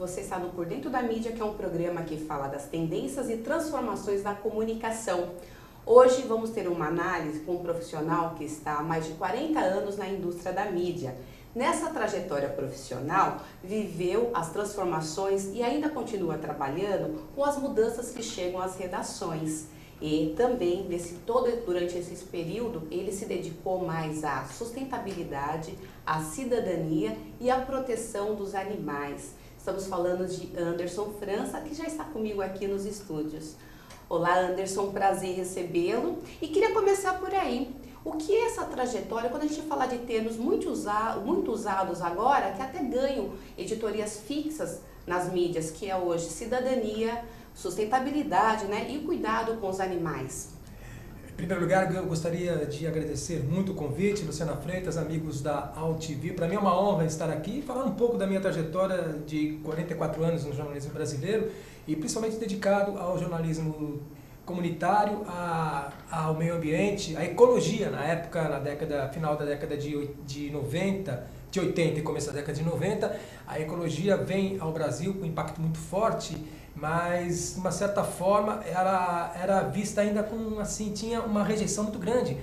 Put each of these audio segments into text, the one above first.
Você está no Por Dentro da Mídia, que é um programa que fala das tendências e transformações da comunicação. Hoje vamos ter uma análise com um profissional que está há mais de 40 anos na indústria da mídia. Nessa trajetória profissional, viveu as transformações e ainda continua trabalhando com as mudanças que chegam às redações. E também, durante esse período, ele se dedicou mais à sustentabilidade, à cidadania e à proteção dos animais. Estamos falando de Anderson França, que já está comigo aqui nos estúdios. Olá, Anderson, prazer recebê-lo. E queria começar por aí. O que é essa trajetória, quando a gente fala de termos muito usados agora, que até ganham editorias fixas nas mídias, que é hoje cidadania, sustentabilidade, né, e o cuidado com os animais? Em primeiro lugar, eu gostaria de agradecer muito o convite, Luciana Freitas, amigos da AltV. Para mim é uma honra estar aqui e falar um pouco da minha trajetória de 44 anos no jornalismo brasileiro e principalmente dedicado ao jornalismo comunitário, ao meio ambiente, à ecologia. Na época, final da década de 90, de 80 e começo da década de 90, a ecologia vem ao Brasil com um impacto muito forte, mas de uma certa forma ela era vista ainda com, assim, tinha uma rejeição muito grande,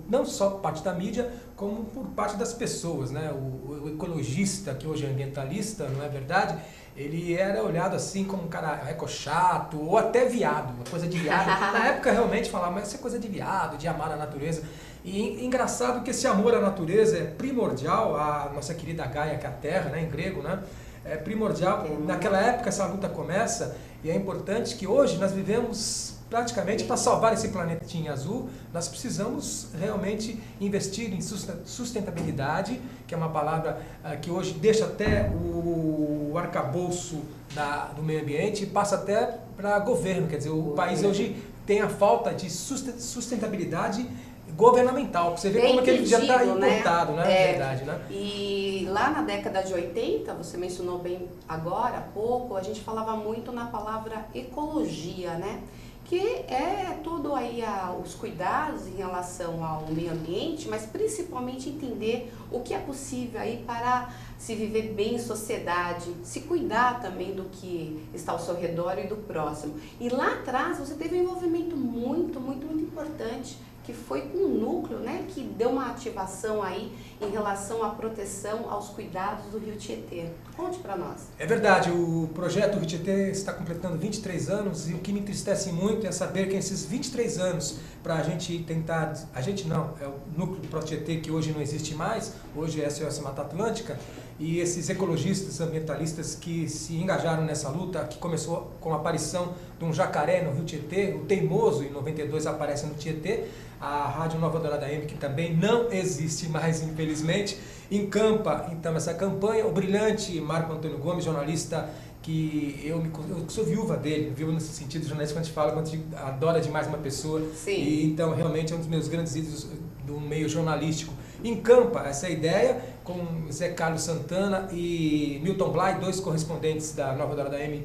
não só por parte da mídia, como por parte das pessoas, né? O ecologista, que hoje é ambientalista, não é verdade? Ele era olhado assim como um cara ecochato ou até viado, uma coisa de viado. Na época realmente falava, mas isso é coisa de viado, de amar a natureza. E engraçado que esse amor à natureza é primordial, a nossa querida Gaia, que é a terra, né, em grego, né? É primordial. Naquela época essa luta começa e é importante que hoje nós vivemos praticamente para salvar esse planetinha azul, nós precisamos realmente investir em sustentabilidade, que é uma palavra que hoje deixa até o arcabouço do meio ambiente e passa até para governo, quer dizer, o país hoje tem a falta de sustentabilidade governamental, você vê como é que ele já está importado, né? É verdade, né? E lá na década de 80, você mencionou bem agora, há pouco, a gente falava muito na palavra ecologia, né? Que é tudo aí os cuidados em relação ao meio ambiente, mas principalmente entender o que é possível aí para se viver bem em sociedade, se cuidar também do que está ao seu redor e do próximo. E lá atrás você teve um envolvimento muito importante, que foi com um núcleo, né, que deu uma ativação aí em relação à proteção, aos cuidados do Rio Tietê. Conte para nós. É verdade, o projeto Rio Tietê está completando 23 anos e o que me entristece muito é saber que esses 23 anos, para a gente tentar, a gente não, é o núcleo do Pro Tietê que hoje não existe mais, hoje é a SOS Mata Atlântica, e esses ecologistas, ambientalistas que se engajaram nessa luta, que começou com a aparição de um jacaré no Rio Tietê, o Teimoso, em 92 aparece no Tietê, a Rádio Nova Dourada AM, que também não existe mais, infelizmente, encampa então essa campanha. O brilhante Marco Antônio Gomes, jornalista que eu sou viúva dele, viúva nesse sentido, jornalista, quando a gente fala, quando a gente adora demais uma pessoa. Sim. E então realmente é um dos meus grandes ídolos do meio jornalístico. Encampa essa ideia com Zé Carlos Santana e Milton Bly, dois correspondentes da Nova Dourada AM,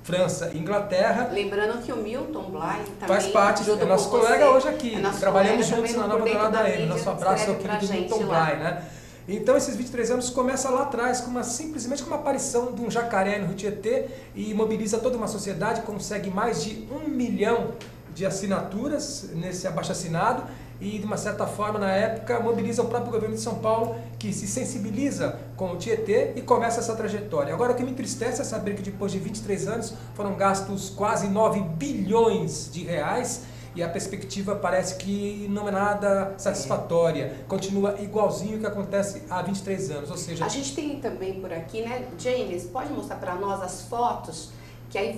França e Inglaterra. Lembrando que o Milton Bly também faz parte, é nosso colega hoje aqui, trabalhamos juntos na Nova Dourada AM. Nosso abraço ao querido Milton Bly, né? Então esses 23 anos começam lá atrás, simplesmente com uma aparição de um jacaré no Rio Tietê e mobiliza toda uma sociedade, consegue mais de 1 milhão de assinaturas nesse abaixo-assinado e, de uma certa forma, na época, mobiliza o próprio governo de São Paulo, que se sensibiliza com o Tietê e começa essa trajetória. Agora, o que me entristece é saber que depois de 23 anos foram gastos quase 9 bilhões de reais e a perspectiva parece que não é nada satisfatória. Continua igualzinho o que acontece há 23 anos, ou seja... A gente tem também por aqui, né, James, pode mostrar para nós as fotos, que aí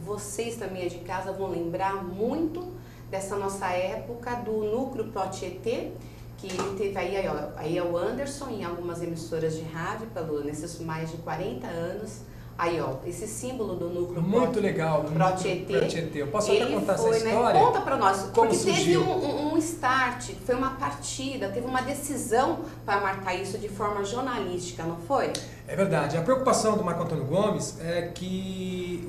vocês também de casa vão lembrar muito dessa nossa época do Núcleo Pro Tietê, que ele teve aí é o Anderson em algumas emissoras de rádio nesses mais de 40 anos. Aí, ó, esse símbolo do núcleo muito legal, do Pro Tietê. Eu posso até contar essa história? Né? Conta para nós, como porque surgiu. teve um start, foi uma partida, teve uma decisão para marcar isso de forma jornalística, não foi? É verdade. A preocupação do Marco Antônio Gomes é que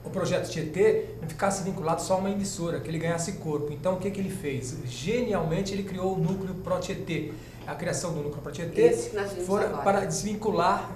o projeto Tietê não ficasse vinculado só a uma emissora, que ele ganhasse corpo. Então, o que ele fez? Genialmente, ele criou o Núcleo ProTietê. A criação do Núcleo ProTietê foi para desvincular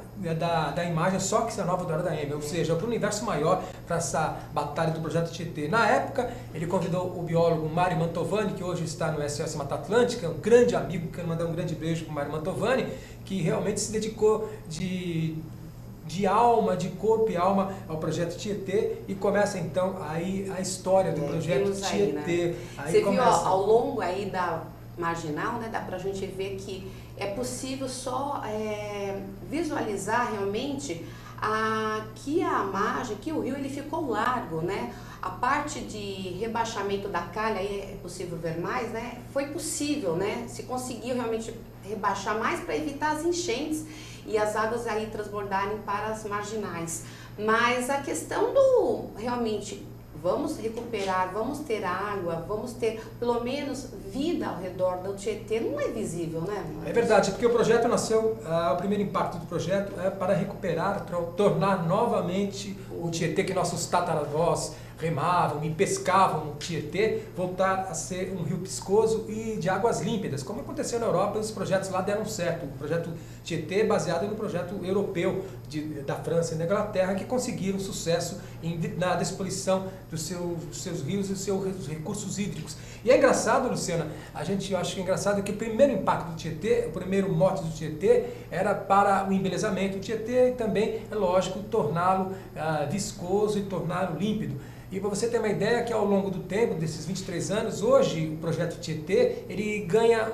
da imagem só que se a nova Dourada da M, ou seja, para o universo maior, para essa batalha do projeto Tietê. Na época, ele convidou o biólogo Mário Mantovani, que hoje está no SOS Mata Atlântica, é um grande amigo, quero mandar um grande beijo para o Mário Mantovani, que realmente se dedicou de alma, de corpo e alma ao projeto Tietê, e começa então aí a história do projeto Tietê. Aí você viu ao longo aí da marginal, né, dá pra gente ver que é possível só visualizar realmente que a margem, que o rio ele ficou largo, né? A parte de rebaixamento da calha, aí é possível ver mais, né? Foi possível, né? Se conseguiu realmente rebaixar mais para evitar as enchentes e as águas aí transbordarem para as marginais. Mas a questão do realmente vamos recuperar, vamos ter água, vamos ter pelo menos vida ao redor do Tietê, não é visível, né? É verdade, porque o projeto nasceu, o primeiro impacto do projeto é para recuperar, tornar novamente o Tietê que nossos tataravós remavam e pescavam no Tietê, voltar a ser um rio piscoso e de águas límpidas, como aconteceu na Europa, os projetos lá deram certo. O projeto Tietê é baseado no projeto europeu da França e da Inglaterra, que conseguiram sucesso na despoluição dos seus rios e dos seus recursos hídricos. E é engraçado, Luciana, eu acho que é engraçado que o primeiro impacto do Tietê, o primeiro mote do Tietê era para o embelezamento do Tietê e também, é lógico, torná-lo viscoso e torná-lo límpido. E para você ter uma ideia que ao longo do tempo, desses 23 anos, hoje o projeto Tietê, ele ganha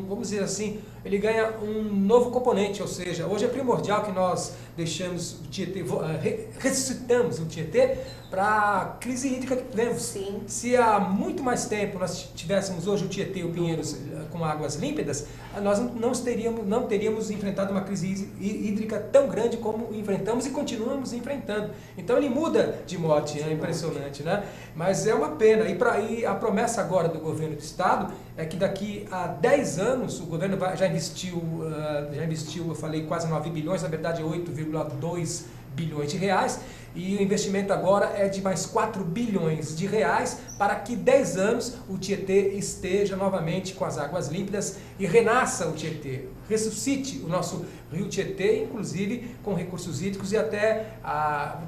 vamos dizer assim, ele ganha um novo componente, ou seja, hoje é primordial que nós deixamos o Tietê, ressuscitamos o Tietê para a crise hídrica que tivemos. Sim. Se há muito mais tempo nós tivéssemos hoje o Tietê e o Pinheiros com águas límpidas, nós não teríamos enfrentado uma crise hídrica tão grande como enfrentamos e continuamos enfrentando. Então ele muda de mote, é impressionante, né? Mas é uma pena. E a promessa agora do governo do estado é que daqui a 10 anos o governo já investiu, eu falei quase 9 bilhões, na verdade 8,2 bilhões de reais, e o investimento agora é de mais 4 bilhões de reais para que 10 anos o Tietê esteja novamente com as águas límpidas e renasça o Tietê, ressuscite o nosso rio Tietê, inclusive com recursos hídricos e até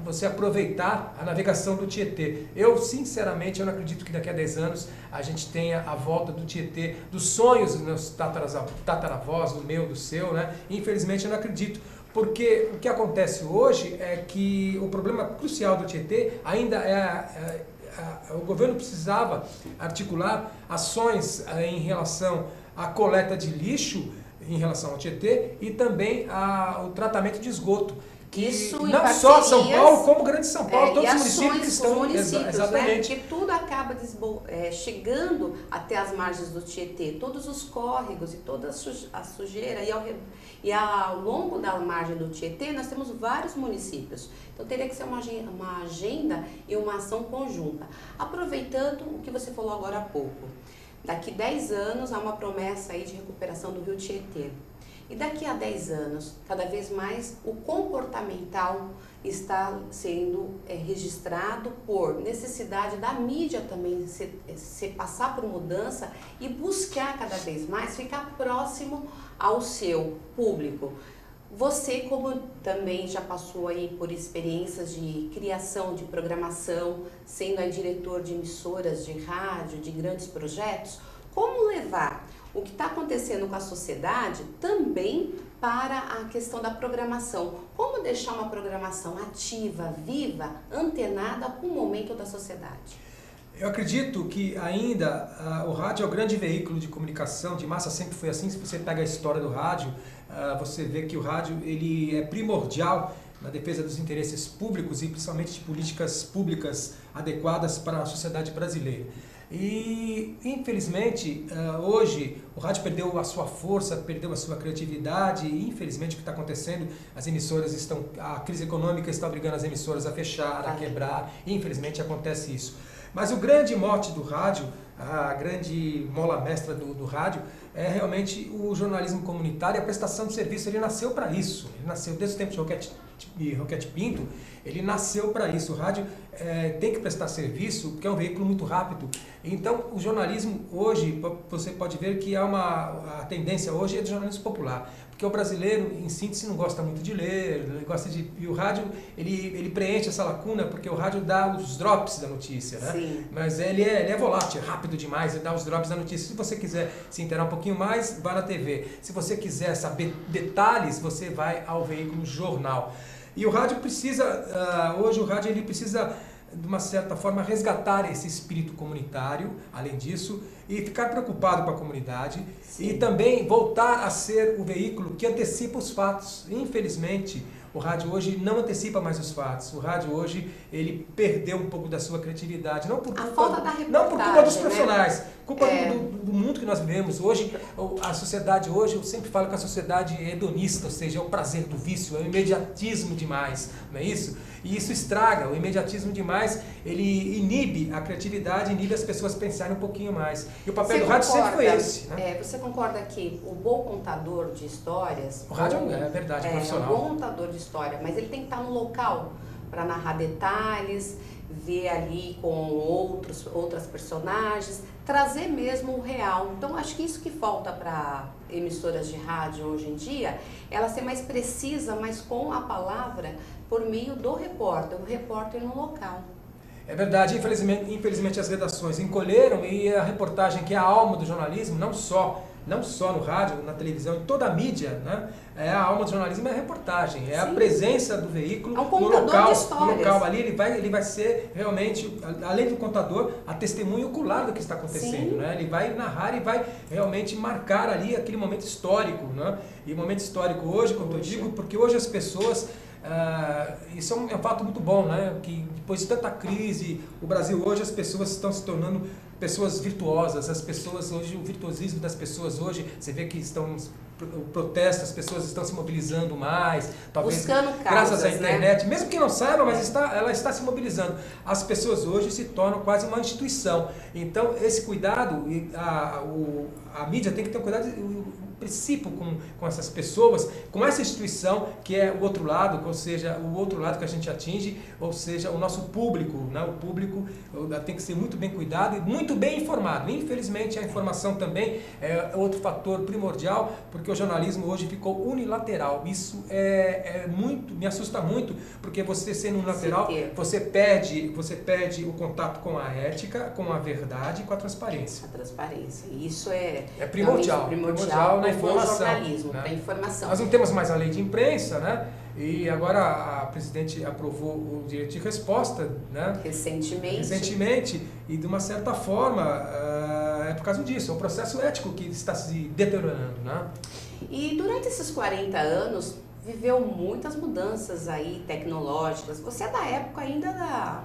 você aproveitar a navegação do Tietê. Sinceramente, eu não acredito que daqui a 10 anos a gente tenha a volta do Tietê, dos sonhos dos meus tataravós, do meu, do seu, né? Infelizmente eu não acredito. Porque o que acontece hoje é que o problema crucial do Tietê ainda o governo precisava articular ações em relação à coleta de lixo em relação ao Tietê e também ao tratamento de esgoto. Isso não só São Paulo, como Grande São Paulo, todos os municípios que estão... Exatamente. Né? Que tudo acaba chegando até as margens do Tietê, todos os córregos e toda a sujeira. E ao longo da margem do Tietê, nós temos vários municípios. Então, teria que ser uma agenda e uma ação conjunta. Aproveitando o que você falou agora há pouco. Daqui 10 anos, há uma promessa aí de recuperação do rio Tietê. E daqui a 10 anos, cada vez mais, o comportamental está sendo registrado por necessidade da mídia também se passar por mudança e buscar cada vez mais ficar próximo ao seu público. Você, como também já passou aí por experiências de criação de programação, sendo aí diretor de emissoras de rádio, de grandes projetos, como levar o que está acontecendo com a sociedade também para a questão da programação? Como deixar uma programação ativa, viva, antenada com o momento da sociedade? Eu acredito que ainda o rádio é o grande veículo de comunicação de massa, sempre foi assim. Se você pega a história do rádio, você vê que o rádio ele é primordial na defesa dos interesses públicos e principalmente de políticas públicas adequadas para a sociedade brasileira. E, infelizmente, hoje o rádio perdeu a sua força, perdeu a sua criatividade e, infelizmente, o que está acontecendo, a crise econômica está obrigando as emissoras a fechar, a quebrar, e, infelizmente, acontece isso. Mas o grande mote do rádio a grande mola mestra do rádio é realmente o jornalismo comunitário, a prestação de serviço. Ele nasceu para isso, ele nasceu desde o tempo de Roquete Pinto, ele nasceu para isso. O rádio tem que prestar serviço, porque é um veículo muito rápido. Então, o jornalismo hoje, você pode ver que a tendência hoje é do jornalismo popular, porque o brasileiro, em síntese, não gosta muito de ler, e o rádio, ele preenche essa lacuna, porque o rádio dá os drops da notícia, né? Sim. Mas ele é volátil, é rápido demais, ele dá os drops da notícia. Se você quiser se inteirar um pouquinho mais, vá na TV. Se você quiser saber detalhes, você vai ao veículo jornal. E o rádio precisa, hoje o rádio ele precisa, de uma certa forma, resgatar esse espírito comunitário, além disso, e ficar preocupado com a comunidade. Sim. E também voltar a ser o veículo que antecipa os fatos. Infelizmente, o rádio hoje não antecipa mais os fatos. O rádio hoje, ele perdeu um pouco da sua criatividade. Não por culpa dos profissionais, né? Culpa do mundo que nós vivemos. Hoje, a sociedade hoje, eu sempre falo que a sociedade é hedonista, ou seja, é o prazer do vício, é o imediatismo demais, não é isso? E isso estraga, o imediatismo demais, ele inibe a criatividade, inibe as pessoas pensarem um pouquinho mais. E o papel do rádio sempre foi esse, né? Você concorda que o bom contador de histórias... O rádio é verdade, profissional. É um bom contador de história, mas ele tem que estar no local para narrar detalhes, ver ali com outras personagens, trazer mesmo o real. Então, acho que isso que falta para emissoras de rádio hoje em dia, ela ser mais precisa, mas com a palavra, por meio do repórter, o repórter no local. É verdade, infelizmente as redações encolheram e a reportagem, que é a alma do jornalismo, não só no rádio, na televisão, em toda a mídia, né? A alma do jornalismo é a reportagem, é Sim. a presença do veículo no local ali, ele vai ser realmente, além do contador, a testemunha ocular do que está acontecendo, né? Ele vai narrar e vai realmente marcar ali aquele momento histórico, né? E o momento histórico hoje, como eu digo, porque hoje as pessoas... isso é um fato muito bom, né? Que depois de tanta crise, o Brasil hoje, as pessoas estão se tornando pessoas virtuosas. As pessoas hoje, o virtuosismo das pessoas hoje, você vê que estão protestos, as pessoas estão se mobilizando mais, talvez buscando causas, graças à internet, né? mesmo que não saiba, mas ela está se mobilizando. As pessoas hoje se tornam quase uma instituição. Então, esse cuidado, a mídia tem que ter um cuidado, princípio com essas pessoas, com essa instituição que é o outro lado, ou seja, o outro lado que a gente atinge, ou seja, o nosso público, né? O público tem que ser muito bem cuidado e muito bem informado. Infelizmente, a informação também é outro fator primordial, porque o jornalismo hoje ficou unilateral. Isso me assusta muito, porque você sendo unilateral, você perde o contato com a ética, com a verdade e com a transparência. A transparência. Isso é primordial na informação, jornalismo, né? Para informação. Nós não temos mais a lei de imprensa, né? E agora a presidente aprovou o direito de resposta, né? Recentemente, e de uma certa forma é por causa disso, é um processo ético que está se deteriorando, né? E durante esses 40 anos, viveu muitas mudanças aí tecnológicas. Você é da época ainda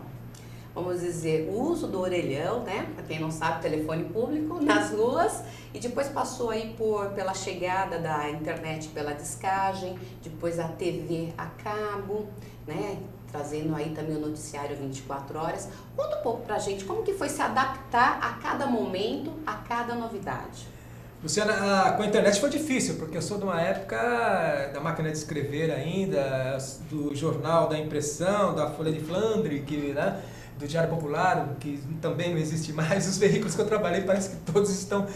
vamos dizer, o uso do orelhão, né? Para quem não sabe, telefone público nas ruas, e depois passou aí pela chegada da internet pela discagem, depois a TV a cabo, né? Trazendo aí também o noticiário 24 horas. Conta um pouco pra gente como que foi se adaptar a cada momento, a cada novidade. Luciana, com a internet foi difícil, porque eu sou de uma época da máquina de escrever ainda, do jornal, da impressão, da Folha de Flandre, né? Do Diário Popular, que também não existe mais. Os veículos que eu trabalhei parece que todos estão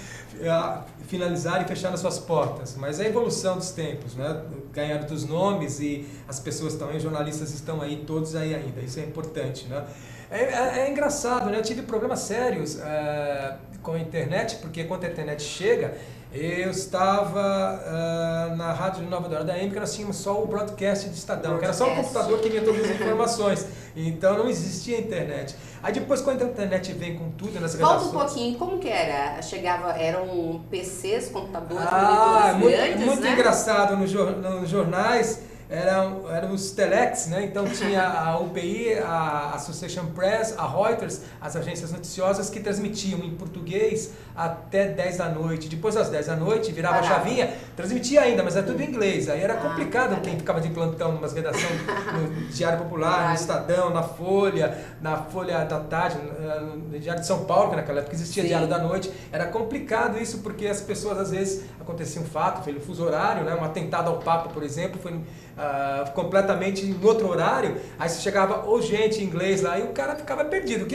finalizaram e fecharam suas portas. Mas é a evolução dos tempos, né? Ganharam dos nomes e as pessoas estão aí, os jornalistas estão aí, todos aí ainda. Isso é importante, né? É engraçado, né? Eu tive problemas sérios com a internet, porque quando a internet chega, eu estava na Rádio Nova da Hora da AM, que nós tínhamos só o broadcast de Estadão, que era só o computador que vinha todas as informações. Então não existia internet. Aí depois, quando a internet vem com tudo nas redações... Volta um pouquinho, como que era? Eram PCs, computadores, monitores grandes, muito né? engraçado nos jornais. eram os telex, né? Então tinha a UPI, a Association Press, a Reuters, as agências noticiosas que transmitiam em português até 10 da noite. Depois das 10 da noite, virava a chavinha, transmitia ainda, mas era tudo em inglês. Aí era complicado quem ficava de plantão numa redação no Diário Popular, no Estadão, na Folha da Tarde, no Diário de São Paulo, que naquela época existia Diário da Noite. Era complicado isso porque as pessoas, às vezes, acontecia um fato, foi no fuso horário, né? Um atentado ao Papa, por exemplo, foi completamente em outro horário, aí você chegava ou gente em inglês lá e o cara ficava perdido.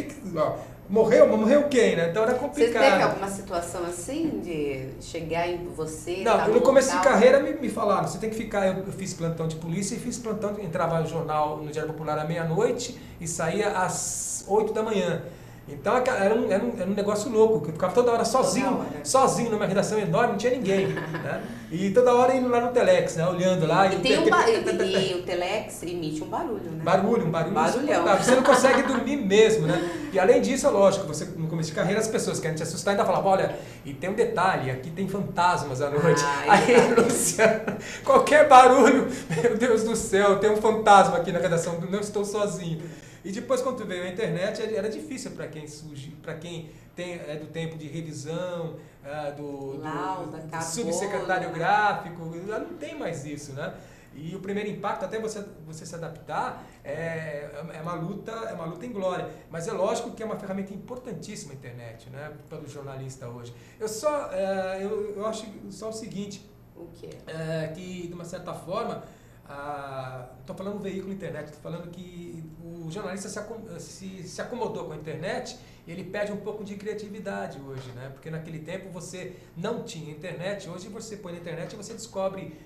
Morreu quem, né? Então era complicado. Você teve alguma situação assim de chegar em você? Não, no começo de carreira me falaram, você tem que ficar, eu fiz plantão de polícia e fiz plantão, entrava no jornal, no Diário Popular à meia-noite e saía às 8 da manhã. Então era um negócio louco, que eu ficava toda hora sozinho numa redação enorme, não tinha ninguém, né? E toda hora indo lá no Telex, né? Olhando lá. E o Telex emite um barulho, né? Um barulhão. Você não consegue dormir mesmo, né? E além disso, é lógico, você no começo de carreira as pessoas querem te assustar e ainda falavam, olha, e tem um detalhe, aqui tem fantasmas à noite. Aí, Luciana, qualquer barulho, meu Deus do céu, tem um fantasma aqui na redação, não estou sozinho. E depois, quando veio a internet, era difícil para quem é do tempo de revisão, do subsecretário gráfico, não tem mais isso, né? E o primeiro impacto, até você se adaptar, é uma luta em glória. Mas é lógico que é uma ferramenta importantíssima a internet, né, para o jornalista hoje. Eu acho só o seguinte, que de uma certa forma, estou falando do veículo internet, estou falando que o jornalista se acomodou com a internet e ele perde um pouco de criatividade hoje, né? Porque naquele tempo você não tinha internet, hoje você põe na internet e você descobre,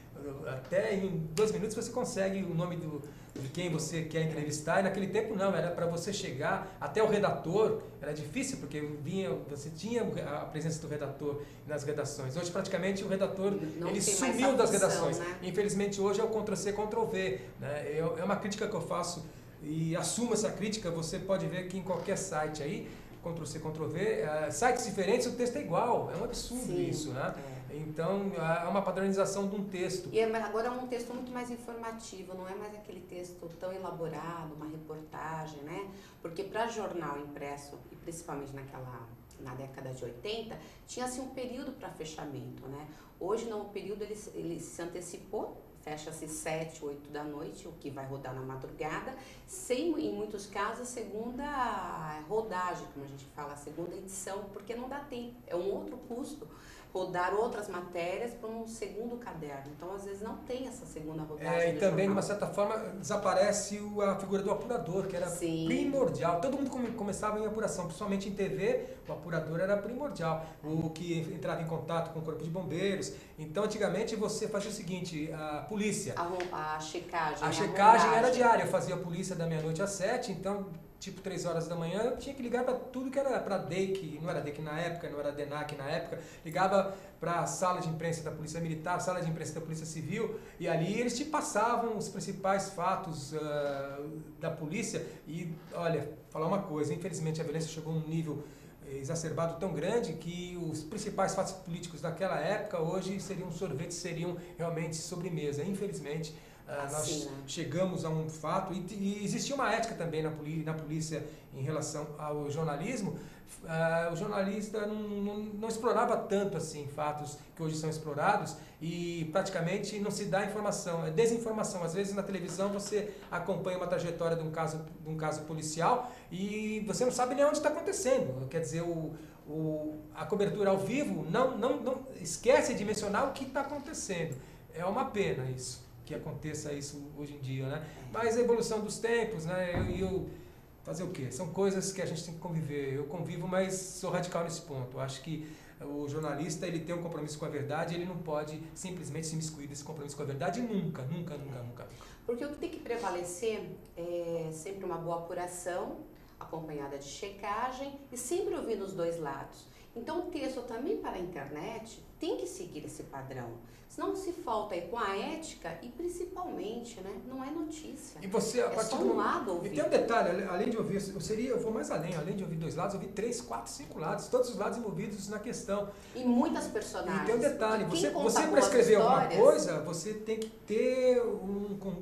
até em 2 minutos você consegue o nome de quem você quer entrevistar, e naquele tempo não, era para você chegar até o redator, era difícil porque você tinha a presença do redator nas redações. Hoje praticamente o redator ele sumiu das redações, né? Infelizmente hoje é o Ctrl+C, Ctrl+V, né? É uma crítica que eu faço e assumo essa crítica, você pode ver que em qualquer site aí, Ctrl+C, Ctrl+V, sites diferentes o texto é igual, é um absurdo isso, né? Então, é uma padronização de um texto. E agora é um texto muito mais informativo, não é mais aquele texto tão elaborado, uma reportagem, né? Porque para jornal impresso, e principalmente na década de 80, tinha-se um período para fechamento, né? Hoje não, o período ele se antecipou, fecha-se 7, 8 da noite, o que vai rodar na madrugada, sem, em muitos casos, a segunda rodagem, como a gente fala, a segunda edição, porque não dá tempo, é um outro custo rodar outras matérias para um segundo caderno. Então, às vezes, não tem essa segunda rodagem. E também, de uma certa forma, desaparece a figura do apurador, que era primordial. Todo mundo começava em apuração, principalmente em TV, o apurador era primordial. O que entrava em contato com o corpo de bombeiros. Então, antigamente, você fazia o seguinte, a polícia... A checagem. A checagem era diária. Eu fazia a polícia da meia-noite às 7, então... Tipo 3 horas da manhã, eu tinha que ligar para tudo que era para DEIC, não era DEIC na época, não era DENAC na época, ligava para a sala de imprensa da Polícia Militar, sala de imprensa da Polícia Civil, e ali eles te passavam os principais fatos da polícia. E, olha, falar uma coisa, infelizmente a violência chegou a um nível exacerbado tão grande que os principais fatos políticos daquela época hoje seriam sorvetes, seriam realmente sobremesa, infelizmente. Nós chegamos a um fato, e existia uma ética também na polícia em relação ao jornalismo. O jornalista não explorava tanto assim fatos que hoje são explorados e praticamente não se dá informação, é desinformação. Às vezes na televisão você acompanha uma trajetória de um caso policial e você não sabe nem onde está acontecendo. Quer dizer, a cobertura ao vivo não esquece de mencionar o que está acontecendo. É uma pena isso. Que aconteça isso hoje em dia, né? Mas a evolução dos tempos, né? Eu fazer o quê? São coisas que a gente tem que conviver. Eu convivo, mas sou radical nesse ponto. Eu acho que o jornalista ele tem um compromisso com a verdade, ele não pode simplesmente se imiscuir desse compromisso com a verdade nunca. Porque o que tem que prevalecer é sempre uma boa apuração, acompanhada de checagem e sempre ouvindo os dois lados. Então o texto também para a internet, tem que seguir esse padrão. Senão se falta aí com a ética e principalmente, né, não é notícia. E você, a é partir só um lado ouvir. E tem um detalhe, além de ouvir, eu vou mais além de ouvir 2 lados, eu ouvi 3, 4, 5 lados, todos os lados envolvidos na questão. E muitas personagens. E tem um detalhe, você para para escrever alguma coisa, você tem que ter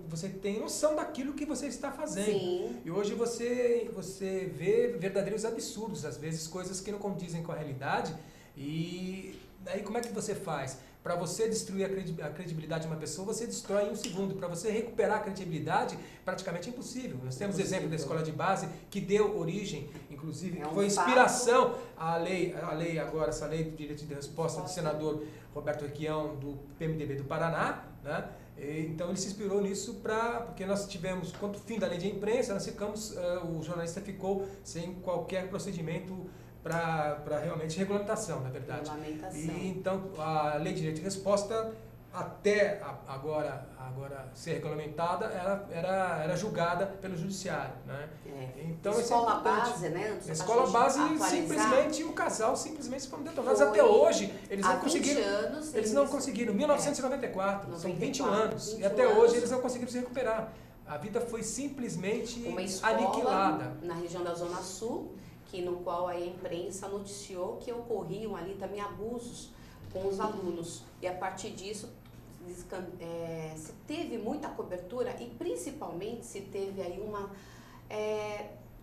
você tem noção daquilo que você está fazendo. Sim. E hoje você vê verdadeiros absurdos, às vezes coisas que não condizem com a realidade. E aí como é que você faz? Para você destruir a credibilidade de uma pessoa, você destrói em um segundo. Para você recuperar a credibilidade, praticamente é impossível. Nós temos exemplo da escola de base que deu origem, inclusive, foi inspiração à lei agora, essa lei do direito de resposta do senador Roberto Requião, do PMDB do Paraná, né? Então ele se inspirou nisso porque nós tivemos, quanto ao fim da lei de imprensa, nós ficamos, o jornalista ficou sem qualquer procedimento para realmente regulamentação, na verdade. E então a lei de direito de resposta até agora ser regulamentada era julgada pelo judiciário, né? Então escola base, né? Antes escola base simplesmente o casal simplesmente foram detonados até hoje. Eles não conseguiram. Eles não conseguiram. 1994, são 21 anos e até hoje eles não conseguiram se recuperar. A vida foi simplesmente uma escola aniquilada na região da Zona Sul, no qual a imprensa noticiou que ocorriam ali também abusos com os alunos. E a partir disso, se teve muita cobertura e principalmente se teve aí uma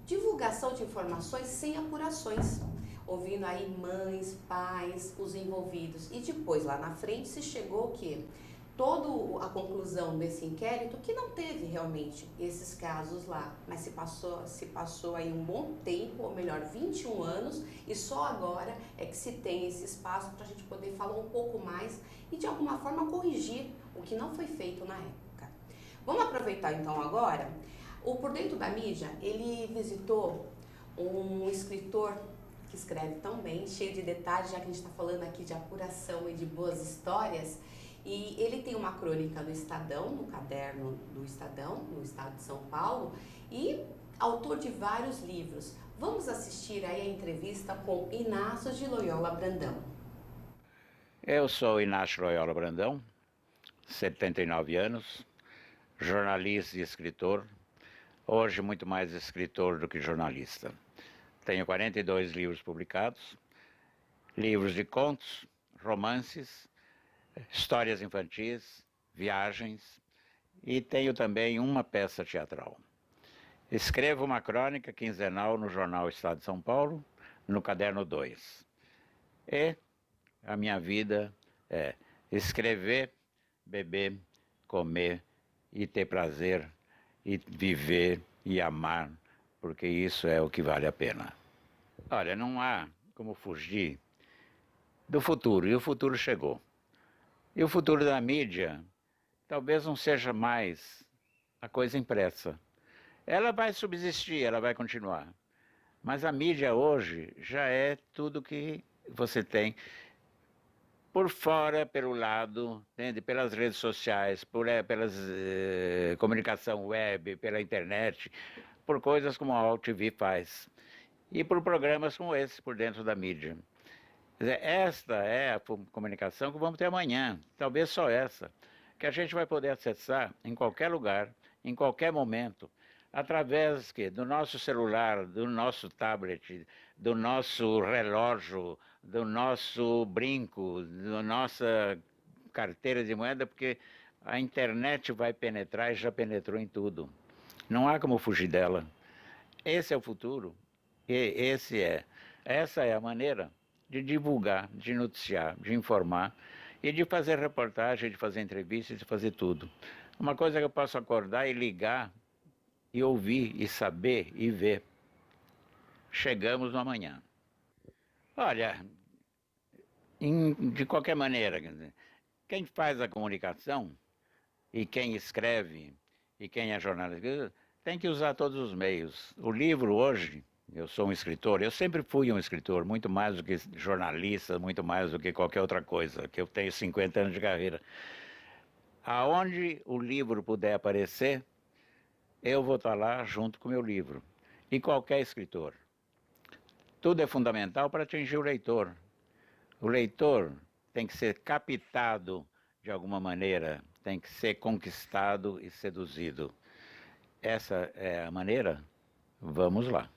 divulgação de informações sem apurações, ouvindo aí mães, pais, os envolvidos. E depois, lá na frente, se chegou o quê? Toda a conclusão desse inquérito que não teve realmente esses casos lá, mas se passou aí um bom tempo, ou melhor, 21 anos, e só agora é que se tem esse espaço para a gente poder falar um pouco mais e de alguma forma corrigir o que não foi feito na época. Vamos aproveitar então agora, o Por Dentro da Mídia, ele visitou um escritor que escreve tão bem, cheio de detalhes, já que a gente está falando aqui de apuração e de boas histórias. E ele tem uma crônica no Estadão, no caderno do Estadão, no estado de São Paulo, e autor de vários livros. Vamos assistir aí a entrevista com Inácio de Loyola Brandão. Eu sou Inácio Loyola Brandão, 79 anos, jornalista e escritor, hoje muito mais escritor do que jornalista. Tenho 42 livros publicados, livros de contos, romances, histórias infantis, viagens, e tenho também uma peça teatral. Escrevo uma crônica quinzenal no jornal Estado de São Paulo, no caderno 2. E a minha vida é escrever, beber, comer e ter prazer, e viver e amar, porque isso é o que vale a pena. Olha, não há como fugir do futuro, e o futuro chegou. E o futuro da mídia talvez não seja mais a coisa impressa. Ela vai subsistir, ela vai continuar. Mas a mídia hoje já é tudo que você tem por fora, pelo lado, entende? Pelas redes sociais, pelas comunicação web, pela internet, por coisas como a AltV faz. E por programas como esse, Por Dentro da Mídia. Esta é a comunicação que vamos ter amanhã, talvez só essa, que a gente vai poder acessar em qualquer lugar, em qualquer momento, através do nosso celular, do nosso tablet, do nosso relógio, do nosso brinco, da nossa carteira de moeda, porque a internet vai penetrar e já penetrou em tudo. Não há como fugir dela. Esse é o futuro, e essa é a maneira de divulgar, de noticiar, de informar e de fazer reportagem, de fazer entrevistas, de fazer tudo. Uma coisa que eu posso acordar e ligar e ouvir e saber e ver. Chegamos no amanhã. Olha, de qualquer maneira, quem faz a comunicação e quem escreve e quem é jornalista tem que usar todos os meios. O livro hoje, eu sou um escritor, eu sempre fui um escritor, muito mais do que jornalista, muito mais do que qualquer outra coisa, que eu tenho 50 anos de carreira. Aonde o livro puder aparecer, eu vou estar lá junto com o meu livro. E qualquer escritor. Tudo é fundamental para atingir o leitor. O leitor tem que ser captado de alguma maneira, tem que ser conquistado e seduzido. Essa é a maneira? Vamos lá.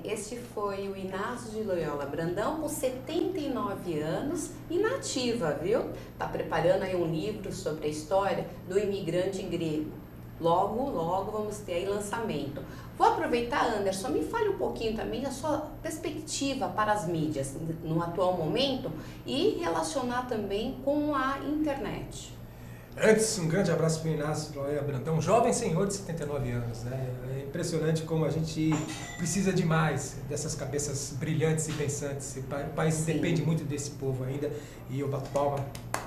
Este foi o Inácio de Loyola Brandão, com 79 anos e nativa, viu? Está preparando aí um livro sobre a história do imigrante grego. Logo, logo vamos ter aí lançamento. Vou aproveitar, Anderson, me fale um pouquinho também da sua perspectiva para as mídias no atual momento e relacionar também com a internet. Antes, um grande abraço para o Inácio Loyola Brandão, jovem senhor de 79 anos, né? É impressionante como a gente precisa demais dessas cabeças brilhantes e pensantes. O país depende muito desse povo ainda e eu bato palma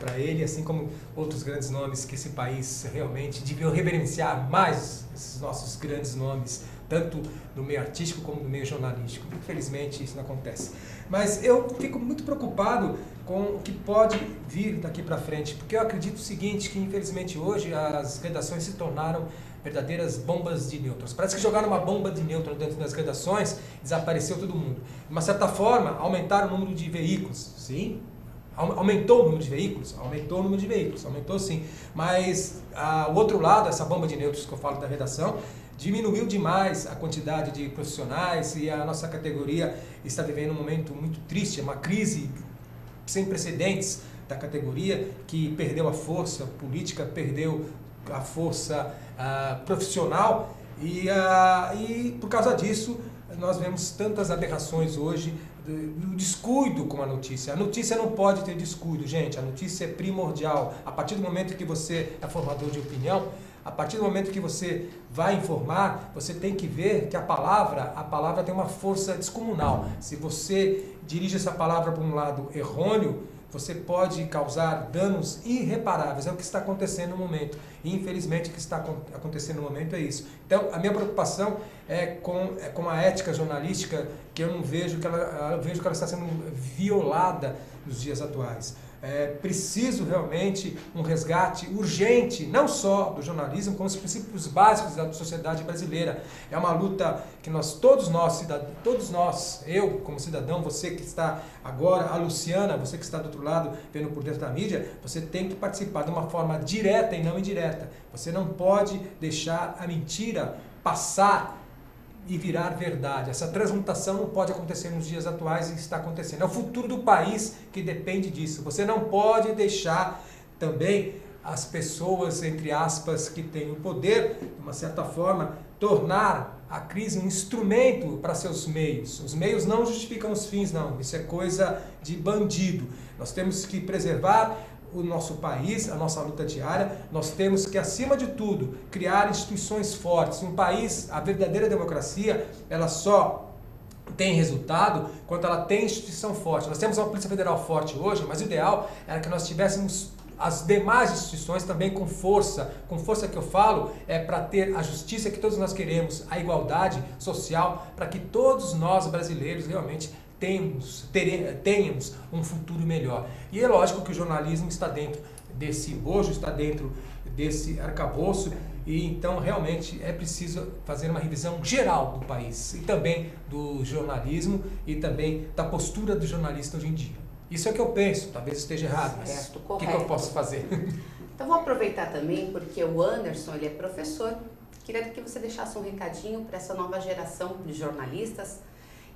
para ele, assim como outros grandes nomes que esse país realmente deviam reverenciar mais esses nossos grandes nomes, tanto no meio artístico como no meio jornalístico. Infelizmente isso não acontece. Mas eu fico muito preocupado com o que pode vir daqui para frente, porque eu acredito o seguinte, que infelizmente hoje as redações se tornaram verdadeiras bombas de nêutrons. Parece que jogaram uma bomba de nêutrons dentro das redações e desapareceu todo mundo. De uma certa forma, aumentaram o número de veículos, sim. Aumentou o número de veículos? Aumentou o número de veículos, aumentou sim. Mas o outro lado, essa bomba de nêutrons que eu falo da redação, diminuiu demais a quantidade de profissionais e a nossa categoria está vivendo um momento muito triste, uma crise sem precedentes da categoria, que perdeu a força política, perdeu a força profissional e por causa disso nós vemos tantas aberrações hoje do descuido com a notícia. A notícia não pode ter descuido, gente. A notícia é primordial. A partir do momento que você é formador de opinião, a partir do momento que você vai informar, você tem que ver que a palavra tem uma força descomunal. Se você dirige essa palavra para um lado errôneo, você pode causar danos irreparáveis. É o que está acontecendo no momento. E, infelizmente, o que está acontecendo no momento é isso. Então, a minha preocupação é com a ética jornalística, que eu não vejo eu vejo que ela está sendo violada nos dias atuais. É preciso realmente um resgate urgente, não só do jornalismo, como os princípios básicos da sociedade brasileira. É uma luta que todos nós, eu como cidadão, você que está agora, a Luciana, você que está do outro lado, vendo por dentro da mídia, você tem que participar de uma forma direta e não indireta. Você não pode deixar a mentira passar e virar verdade. Essa transmutação não pode acontecer nos dias atuais e está acontecendo. É o futuro do país que depende disso. Você não pode deixar também as pessoas, entre aspas, que têm o poder, de uma certa forma, tornar a crise um instrumento para seus meios. Os meios não justificam os fins, não. Isso é coisa de bandido. Nós temos que preservar o nosso país, a nossa luta diária. Nós temos que, acima de tudo, criar instituições fortes. Um país, a verdadeira democracia, ela só tem resultado quando ela tem instituição forte. Nós temos uma Polícia Federal forte hoje, mas o ideal era que nós tivéssemos as demais instituições também com força. Com força que eu falo é para ter a justiça que todos nós queremos, a igualdade social, para que todos nós brasileiros realmente tenhamos um futuro melhor. E é lógico que o jornalismo está dentro desse bojo, está dentro desse arcabouço, e então realmente é preciso fazer uma revisão geral do país, e também do jornalismo, e também da postura do jornalista hoje em dia. Isso é o que eu penso, talvez esteja errado, mas o que eu posso fazer? Então vou aproveitar também, porque o Anderson, ele é professor, queria que você deixasse um recadinho para essa nova geração de jornalistas,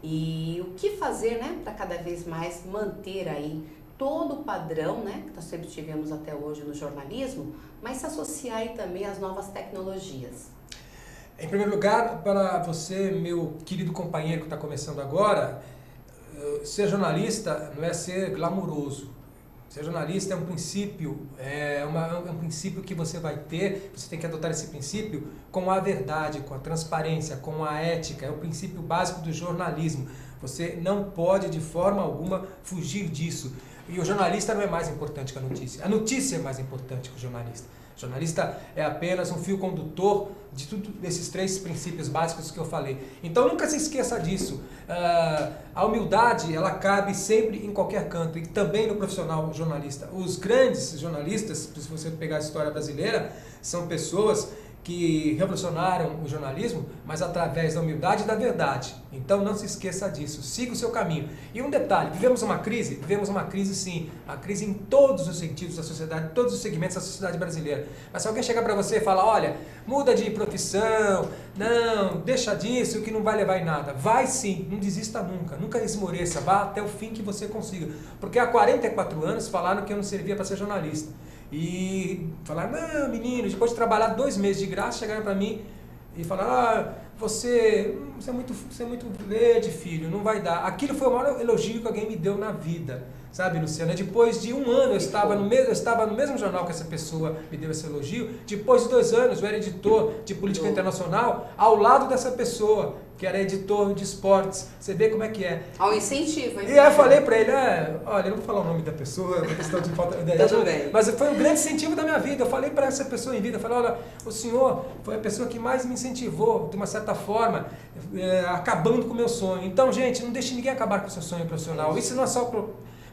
e o que fazer, né, para cada vez mais manter aí todo o padrão, né, que nós sempre tivemos até hoje no jornalismo, mas se associar aí também às novas tecnologias. Em primeiro lugar, para você, meu querido companheiro que está começando agora, ser jornalista não é ser glamuroso. Ser jornalista é um princípio, é um princípio que você vai ter, você tem que adotar esse princípio com a verdade, com a transparência, com a ética, é o princípio básico do jornalismo. Você não pode de forma alguma fugir disso. E o jornalista não é mais importante que a notícia é mais importante que o jornalista. O jornalista é apenas um fio condutor de tudo desses três princípios básicos que eu falei. Então nunca se esqueça disso. A humildade, ela cabe sempre em qualquer canto, e também no profissional jornalista. Os grandes jornalistas, se você pegar a história brasileira, são pessoas que revolucionaram o jornalismo, mas através da humildade e da verdade. Então não se esqueça disso, siga o seu caminho. E um detalhe, vivemos uma crise sim, uma crise em todos os sentidos da sociedade, em todos os segmentos da sociedade brasileira. Mas se alguém chegar para você e falar, olha, muda de profissão, não, deixa disso que não vai levar em nada. Vai sim, não desista nunca, nunca esmoreça, vá até o fim que você consiga. Porque há 44 anos falaram que eu não servia para ser jornalista. E falaram, não, menino, depois de trabalhar 2 meses de graça, chegaram para mim e falaram, você é muito verde, filho, não vai dar. Aquilo foi o maior elogio que alguém me deu na vida, sabe, Luciana? Depois de 1 ano eu estava no mesmo jornal que essa pessoa me deu esse elogio. Depois de 2 anos eu era editor de política internacional ao lado dessa pessoa, que era editor de esportes. Você vê como é que é. Ao incentivo, hein? E aí eu falei pra ele, olha, eu não vou falar o nome da pessoa, é uma questão de falta de ideia. Tudo bem. Mas foi um grande incentivo da minha vida. Eu falei pra essa pessoa em vida, eu falei, olha, o senhor foi a pessoa que mais me incentivou, de uma certa forma, acabando com o meu sonho. Então, gente, não deixe ninguém acabar com o seu sonho profissional. Isso não é só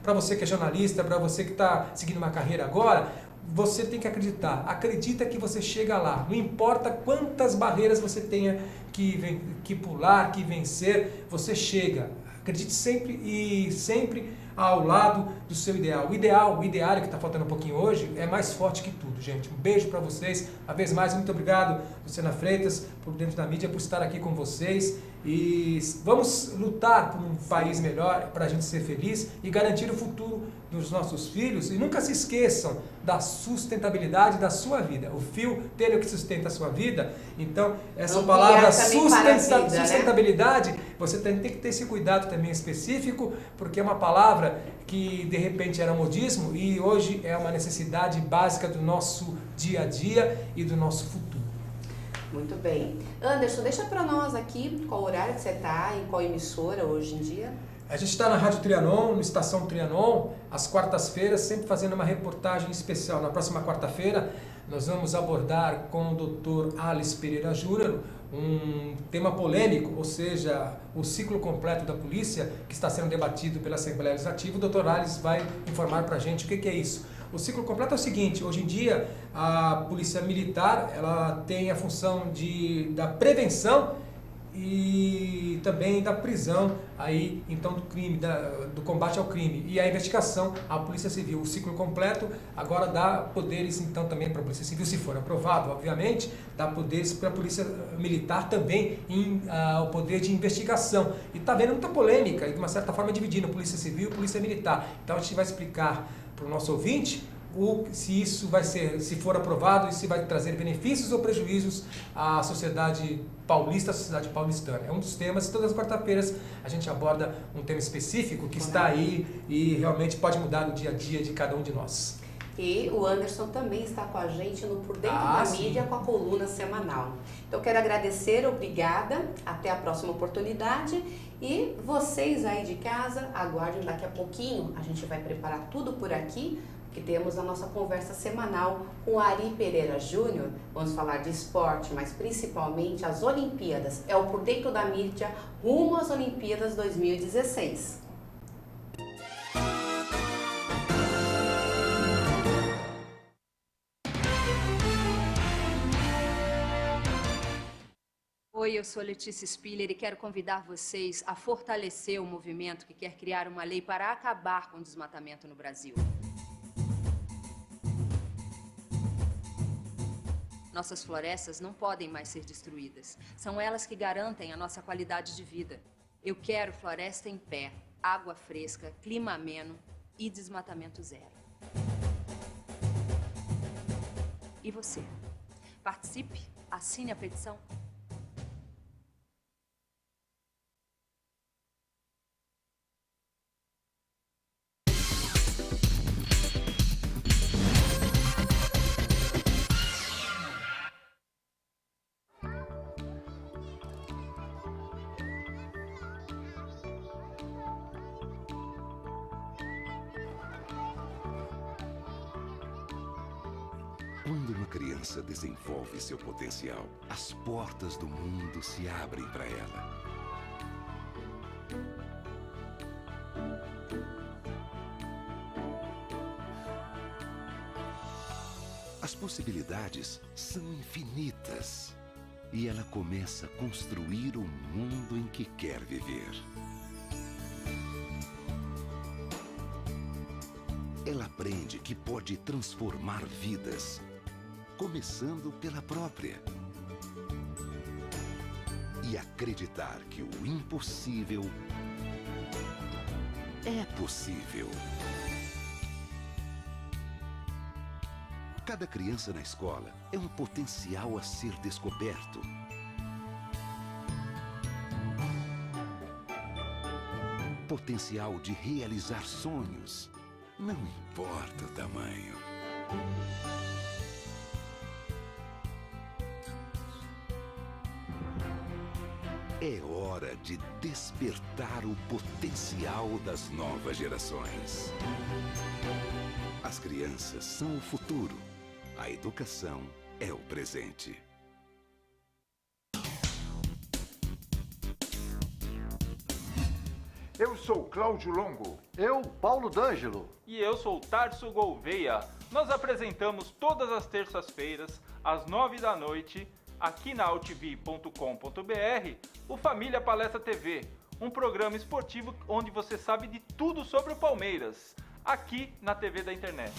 para você que é jornalista, para você que está seguindo uma carreira agora. Você tem que acreditar. Acredita que você chega lá. Não importa quantas barreiras você tenha que pular, que vencer, você chega. Acredite sempre ao lado do seu ideal. O ideário que está faltando um pouquinho hoje, é mais forte que tudo, gente. Um beijo para vocês. Uma vez mais, muito obrigado, Luciana Freitas, por Dentro da Mídia, por estar aqui com vocês. E vamos lutar por um país melhor, para a gente ser feliz e garantir o futuro dos nossos filhos. E nunca se esqueçam da sustentabilidade da sua vida. O fio dele é o que sustenta a sua vida. Então, essa palavra sustentabilidade, né? Você tem que ter esse cuidado também específico, porque é uma palavra que de repente era modismo e hoje é uma necessidade básica do nosso dia a dia e do nosso futuro. Muito bem. Anderson, deixa para nós aqui qual horário que você está, em qual emissora hoje em dia. A gente está na Rádio Trianon, no Estação Trianon, às quartas-feiras, sempre fazendo uma reportagem especial. Na próxima quarta-feira, nós vamos abordar com o Dr. Alice Pereira Júnior um tema polêmico, ou seja, o ciclo completo da polícia, que está sendo debatido pela Assembleia Legislativa. O Dr. Alice vai informar para a gente o que é isso. O ciclo completo é o seguinte: hoje em dia a polícia militar ela tem a função da prevenção e também da prisão aí então do crime, do combate ao crime, e a investigação à Polícia Civil. O ciclo completo agora dá poderes então também para a Polícia Civil, se for aprovado, obviamente, dá poderes para a Polícia Militar também o poder de investigação. E está havendo muita polêmica e de uma certa forma dividindo Polícia Civil e Polícia Militar. Então a gente vai explicar para o nosso ouvinte se isso vai ser, se for aprovado, e se vai trazer benefícios ou prejuízos à sociedade paulista, à sociedade paulistana. É um dos temas. Todas as quarta-feiras a gente aborda um tema específico que está aí e realmente pode mudar no dia a dia de cada um de nós. E o Anderson também está com a gente no Por Dentro da Mídia, com a coluna semanal. Então, quero agradecer, obrigada, até a próxima oportunidade. E vocês aí de casa, aguardem daqui a pouquinho, a gente vai preparar tudo por aqui, que temos a nossa conversa semanal com o Ari Pereira Júnior. Vamos falar de esporte, mas principalmente as Olimpíadas. É o Por Dentro da Mídia, rumo às Olimpíadas 2016. Oi, eu sou Letícia Spiller e quero convidar vocês a fortalecer o movimento que quer criar uma lei para acabar com o desmatamento no Brasil. Nossas florestas não podem mais ser destruídas. São elas que garantem a nossa qualidade de vida. Eu quero floresta em pé, água fresca, clima ameno e desmatamento zero. E você? Participe, assine a petição. Quando uma criança desenvolve seu potencial, as portas do mundo se abrem para ela. A As possibilidades são infinitas. E ela começa a construir o mundo em que quer viver. Ela aprende que pode transformar vidas, começando pela própria. E acreditar que o impossível é possível. Cada criança na escola é um potencial a ser descoberto. Potencial de realizar sonhos, não importa o tamanho. É hora de despertar o potencial das novas gerações. As crianças são o futuro. A educação é o presente. Eu sou Cláudio Longo. Eu, Paulo D'Angelo. E eu sou o Tarso Gouveia. Nós apresentamos todas as terças-feiras, às 9 da noite, aqui na altv.com.br, o Família Palestra TV, um programa esportivo onde você sabe de tudo sobre o Palmeiras, aqui na TV da internet.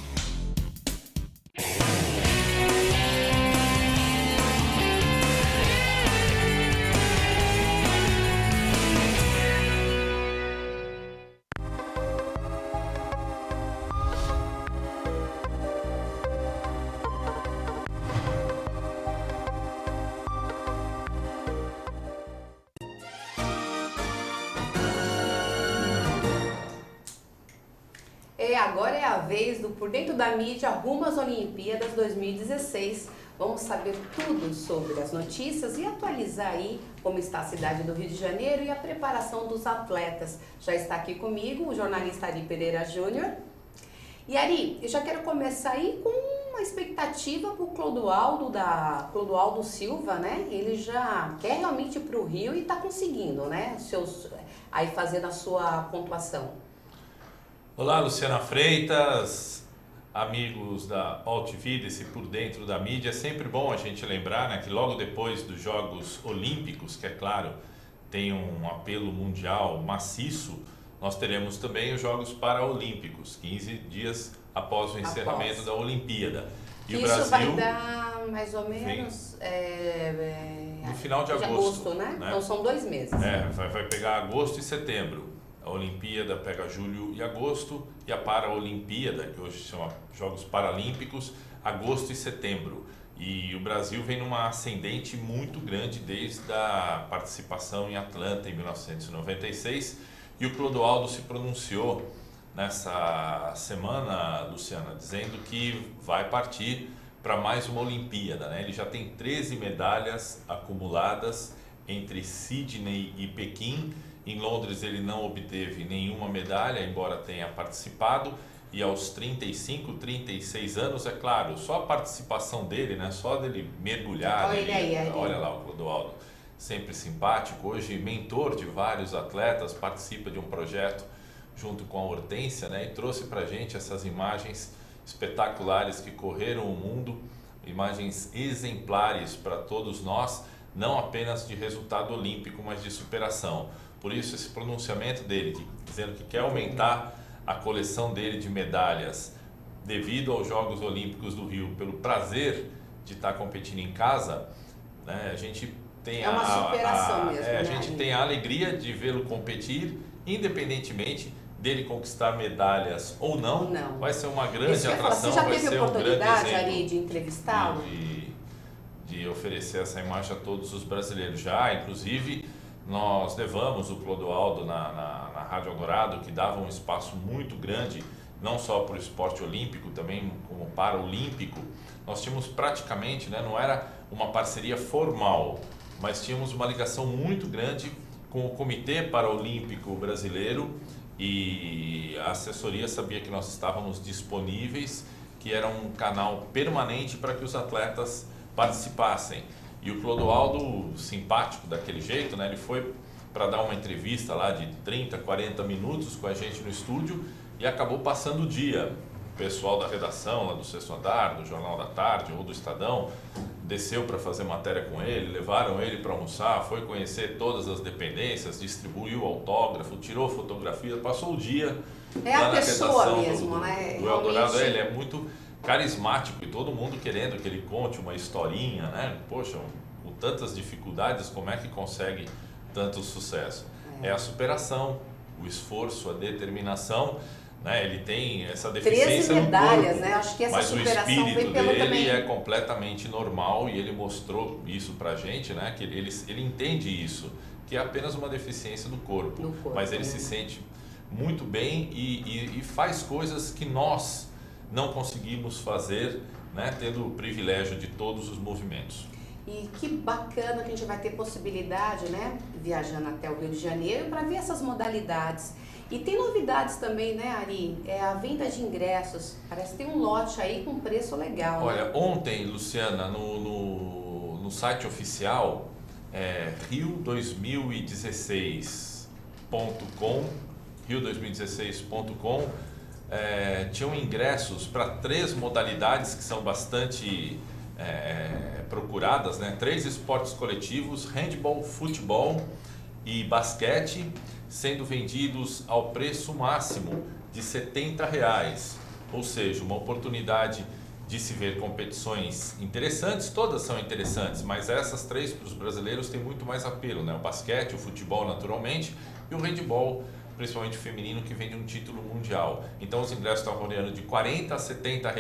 Agora é a vez do Por Dentro da Mídia rumo às Olimpíadas 2016. Vamos saber tudo sobre as notícias e atualizar aí como está a cidade do Rio de Janeiro e a preparação dos atletas. Já está aqui comigo o jornalista Ari Pereira Júnior. E Ari, eu já quero começar aí com uma expectativa para o Clodoaldo Silva, né? Ele já quer realmente ir para o Rio e está conseguindo, né? Aí fazendo a sua pontuação. Olá, Luciana Freitas, amigos da AltV, desse Por Dentro da Mídia. É sempre bom a gente lembrar, né, que logo depois dos Jogos Olímpicos, que é claro, tem um apelo mundial maciço, nós teremos também os Jogos Paraolímpicos, 15 dias após o encerramento da Olimpíada. E o Brasil vai dar mais ou menos no final de agosto, né? Então são 2 meses. Vai pegar agosto e setembro. A Olimpíada pega julho e agosto e a Paraolimpíada, que hoje se chama Jogos Paralímpicos, agosto e setembro. E o Brasil vem numa ascendente muito grande desde a participação em Atlanta em 1996 e o Clodoaldo se pronunciou nessa semana, Luciana, dizendo que vai partir para mais uma Olimpíada, né? Ele já tem 13 medalhas acumuladas entre Sydney e Pequim. Em Londres ele não obteve nenhuma medalha, embora tenha participado, e aos 35, 36 anos, é claro, só a participação dele, né? Só dele mergulhar, olha lá o Clodoaldo, sempre simpático, hoje mentor de vários atletas, participa de um projeto junto com a Hortência, né? E trouxe pra gente essas imagens espetaculares que correram o mundo, imagens exemplares para todos nós, não apenas de resultado olímpico, mas de superação. Por isso, esse pronunciamento dele, dizendo que quer aumentar a coleção dele de medalhas devido aos Jogos Olímpicos do Rio, pelo prazer de estar competindo em casa, né, a gente tem uma superação mesmo, a gente tem a alegria de vê-lo competir, independentemente dele conquistar medalhas ou não. Vai ser uma grande atração, vai ser um grande exemplo, Ari, de entrevistá-lo? De oferecer essa imagem a todos os brasileiros. Já, inclusive, nós levamos o Clodoaldo na Rádio Eldorado, que dava um espaço muito grande, não só para o esporte olímpico, também como paraolímpico. Nós tínhamos praticamente, né, não era uma parceria formal, mas tínhamos uma ligação muito grande com o Comitê Paraolímpico Brasileiro, e a assessoria sabia que nós estávamos disponíveis, que era um canal permanente para que os atletas participassem. E o Clodoaldo, simpático daquele jeito, né, ele foi para dar uma entrevista lá de 30, 40 minutos com a gente no estúdio e acabou passando o dia pessoal da redação, lá do Sexto Andar, do Jornal da Tarde ou do Estadão, desceu para fazer matéria com ele, levaram ele para almoçar, foi conhecer todas as dependências, distribuiu autógrafo, tirou fotografia, passou o dia lá a na pessoa redação mesmo, do né? Eldorado. Realmente. Ele é muito carismático e todo mundo querendo que ele conte uma historinha, né? Poxa, com tantas dificuldades, como é que consegue tanto sucesso? É a superação, o esforço, a determinação, né? Ele tem essa deficiência 13 medalhas, no corpo, né? Acho que essa mas superação o espírito vem pelo dele também. é completamente normal e ele mostrou isso pra gente, né? Que ele entende isso, que é apenas uma deficiência do corpo, mas ele se sente muito bem e faz coisas que nós não conseguimos fazer, né? Tendo o privilégio de todos os movimentos. E que bacana que a gente vai ter possibilidade, né, viajando até o Rio de Janeiro para ver essas modalidades. E tem novidades também, né, Ari? É a venda de ingressos. Parece que tem um lote aí com preço legal. Olha, né? ontem, Luciana, no site oficial, rio2016.com, rio2016.com, tinham ingressos para 3 modalidades que são bastante procuradas, né? 3 esportes coletivos, handball, futebol e basquete, sendo vendidos ao preço máximo de R$ 70, ou seja, uma oportunidade de se ver competições interessantes, todas são interessantes, mas essas 3 para os brasileiros têm muito mais apelo, né? O basquete, o futebol naturalmente e o handball, principalmente o feminino, que vende um título mundial. Então os ingressos estão variando de R$ 40 a R$ 70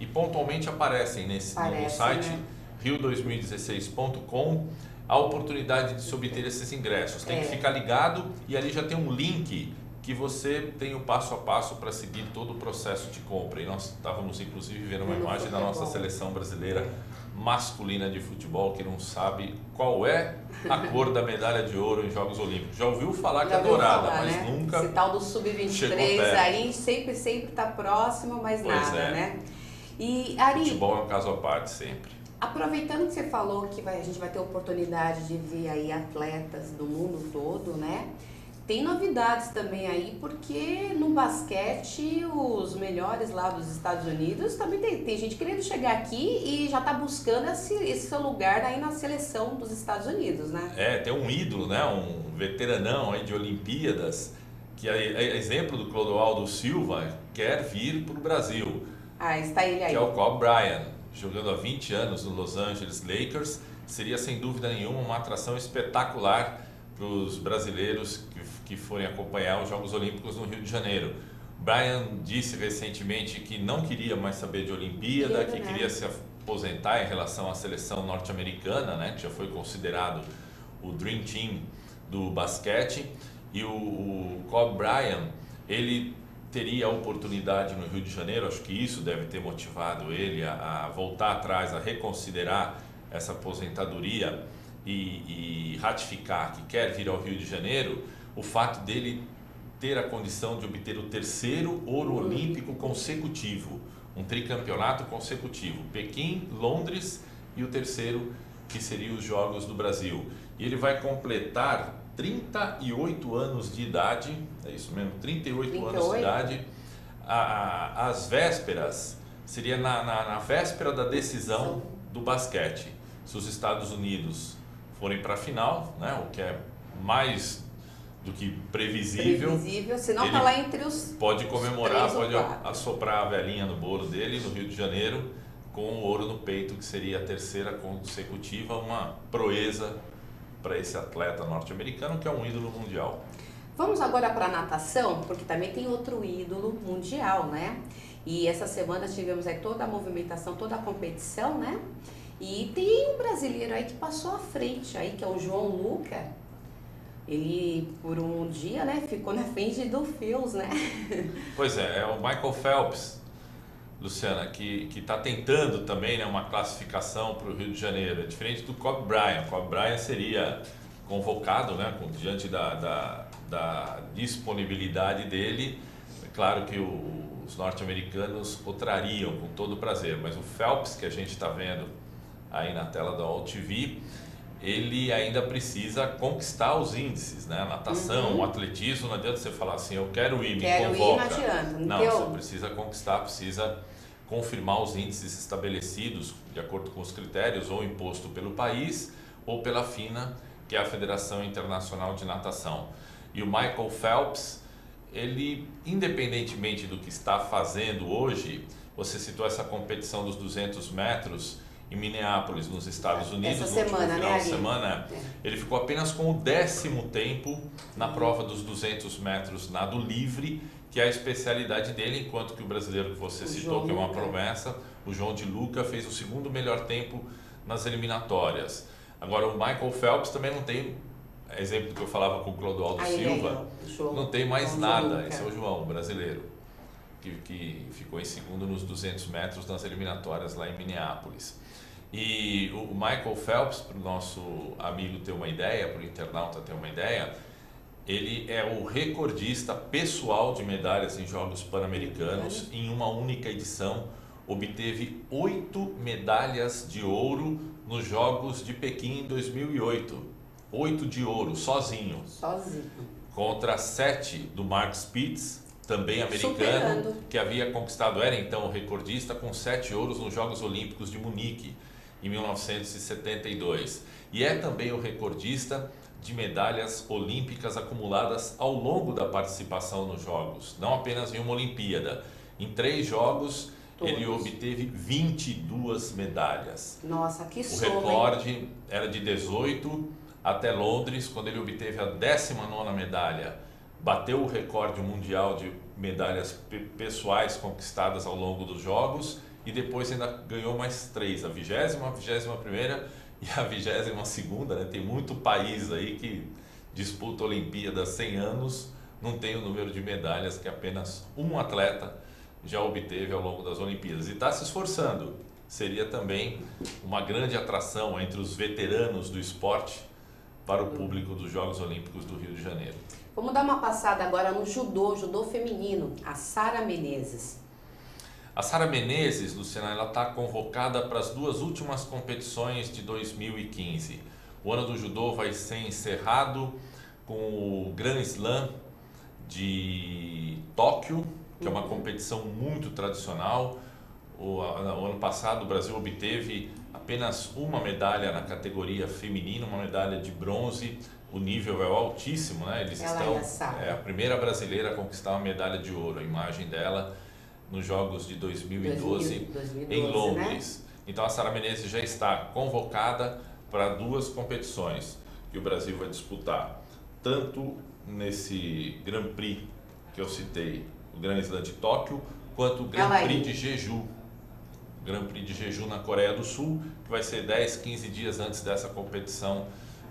e pontualmente aparecem no site, né? rio2016.com, a oportunidade de se obter esses ingressos. Tem que ficar ligado e ali já tem um link que você tem o passo a passo para seguir todo o processo de compra. E nós estávamos inclusive vendo uma imagem da nossa seleção brasileira masculina de futebol que não sabe qual é a cor da medalha de ouro em Jogos Olímpicos. Já ouviu falar que é dourada, mas né? nunca Esse tal do Sub-23 aí sempre está próximo, mas nada, né? E, Ari, futebol é um caso à parte sempre. Aproveitando que você falou que a gente vai ter oportunidade de ver aí atletas do mundo todo, né? Tem novidades também aí, porque no basquete os melhores lá dos Estados Unidos também tem gente querendo chegar aqui e já tá buscando esse seu lugar aí na seleção dos Estados Unidos, né? Tem um ídolo, né? Um veteranão aí de Olimpíadas, que é exemplo do Clodoaldo Silva, quer vir para o Brasil. Está ele aí. Que é o Kobe Bryant, jogando há 20 anos no Los Angeles Lakers. Seria sem dúvida nenhuma uma atração espetacular para os brasileiros que forem acompanhar os Jogos Olímpicos no Rio de Janeiro. Bryant disse recentemente que não queria mais saber de Olimpíada, que queria se aposentar em relação à seleção norte-americana, né, que já foi considerado o Dream Team do basquete. E o Kobe Bryant, ele teria a oportunidade no Rio de Janeiro, acho que isso deve ter motivado ele a voltar atrás, a reconsiderar essa aposentadoria e ratificar que quer vir ao Rio de Janeiro, o fato dele ter a condição de obter o 3º ouro olímpico consecutivo, um tricampeonato consecutivo, Pequim, Londres e o 3º que seria os Jogos do Brasil. E ele vai completar 38 anos de idade, é isso mesmo, 38 anos de idade, às vésperas, seria na véspera da decisão do basquete. Se os Estados Unidos forem para a final, né, o que é mais do que previsível, senão está lá entre os pode comemorar, pode 4. assoprar a velhinha no bolo dele no Rio de Janeiro com o ouro no peito, que seria a 3ª consecutiva, uma proeza para esse atleta norte-americano que é um ídolo mundial. Vamos agora para a natação, porque também tem outro ídolo mundial, né? E essa semana tivemos aí toda a movimentação, toda a competição, né? E tem um brasileiro aí que passou à frente aí, que é o João Luca. Ele, por um dia, né, ficou na frente do Phelps, né? Pois é o Michael Phelps, Luciana, que está tentando também, né, uma classificação para o Rio de Janeiro. É diferente do Kobe Bryant. O Kobe Bryant seria convocado, né, diante da disponibilidade dele. É claro que os norte-americanos o trariam com todo prazer, mas o Phelps, que a gente está vendo aí na tela da AllTV, ele ainda precisa conquistar os índices, né? A natação, o atletismo, não adianta você falar assim, eu quero ir, me convoca. Não adianta. Não, você precisa conquistar, precisa confirmar os índices estabelecidos de acordo com os critérios ou imposto pelo país ou pela FINA, que é a Federação Internacional de Natação. E o Michael Phelps, ele, independentemente do que está fazendo hoje, você citou essa competição dos 200 metros em Minneapolis, nos Estados Unidos, essa no último semana, final né, de semana, ele ficou apenas com o 10º tempo na prova dos 200 metros nado livre, que é a especialidade dele, enquanto que o brasileiro que você citou, que é uma promessa, o João de Luca, fez o 2º melhor tempo nas eliminatórias. Agora, o Michael Phelps também não tem, exemplo do que eu falava com o Clodoaldo Silva, não tem mais nada. Esse é o João, o brasileiro, que ficou em 2º nos 200 metros nas eliminatórias lá em Minneapolis. E o Michael Phelps, para o nosso amigo ter uma ideia, para o internauta ter uma ideia, ele é o recordista pessoal de medalhas em Jogos Pan-Americanos. Em uma única edição, obteve 8 medalhas de ouro nos Jogos de Pequim em 2008. 8 de ouro, sozinho. Contra 7 do Mark Spitz, também americano, que havia conquistado, era então o recordista, com 7 ouros nos Jogos Olímpicos de Munique, em 1972. E é também o recordista de medalhas olímpicas acumuladas ao longo da participação nos Jogos, não apenas em uma Olimpíada. Em 3 Jogos, ele obteve 22 medalhas. Nossa, que soma! O recorde era de 18 até Londres, quando ele obteve a 19ª medalha. Bateu o recorde mundial de medalhas pessoais conquistadas ao longo dos Jogos e depois ainda ganhou mais 3, a 20ª, a 21ª e a 22ª, né? Tem muito país aí que disputa a Olimpíada há 100 anos, não tem o número de medalhas que apenas um atleta já obteve ao longo das Olimpíadas. E está se esforçando. Seria também uma grande atração entre os veteranos do esporte para o público dos Jogos Olímpicos do Rio de Janeiro. Vamos dar uma passada agora no judô feminino, a Sara Menezes. A Sara Menezes, Luciana, ela está convocada para as 2 últimas competições de 2015. O ano do judô vai ser encerrado com o Grand Slam de Tóquio, que é uma competição muito tradicional. O ano passado o Brasil obteve apenas uma medalha na categoria feminina, uma medalha de bronze. O nível é altíssimo, né? Eles é a primeira brasileira a conquistar uma medalha de ouro, a imagem dela nos Jogos de 2012 em Londres. Né? Então a Sara Menezes já está convocada para 2 competições que o Brasil vai disputar, tanto nesse Grand Prix que eu citei, o Grand Slam de Tóquio, quanto o Grand Prix de Jeju. O Grand Prix de Jeju na Coreia do Sul, que vai ser 10, 15 dias antes dessa competição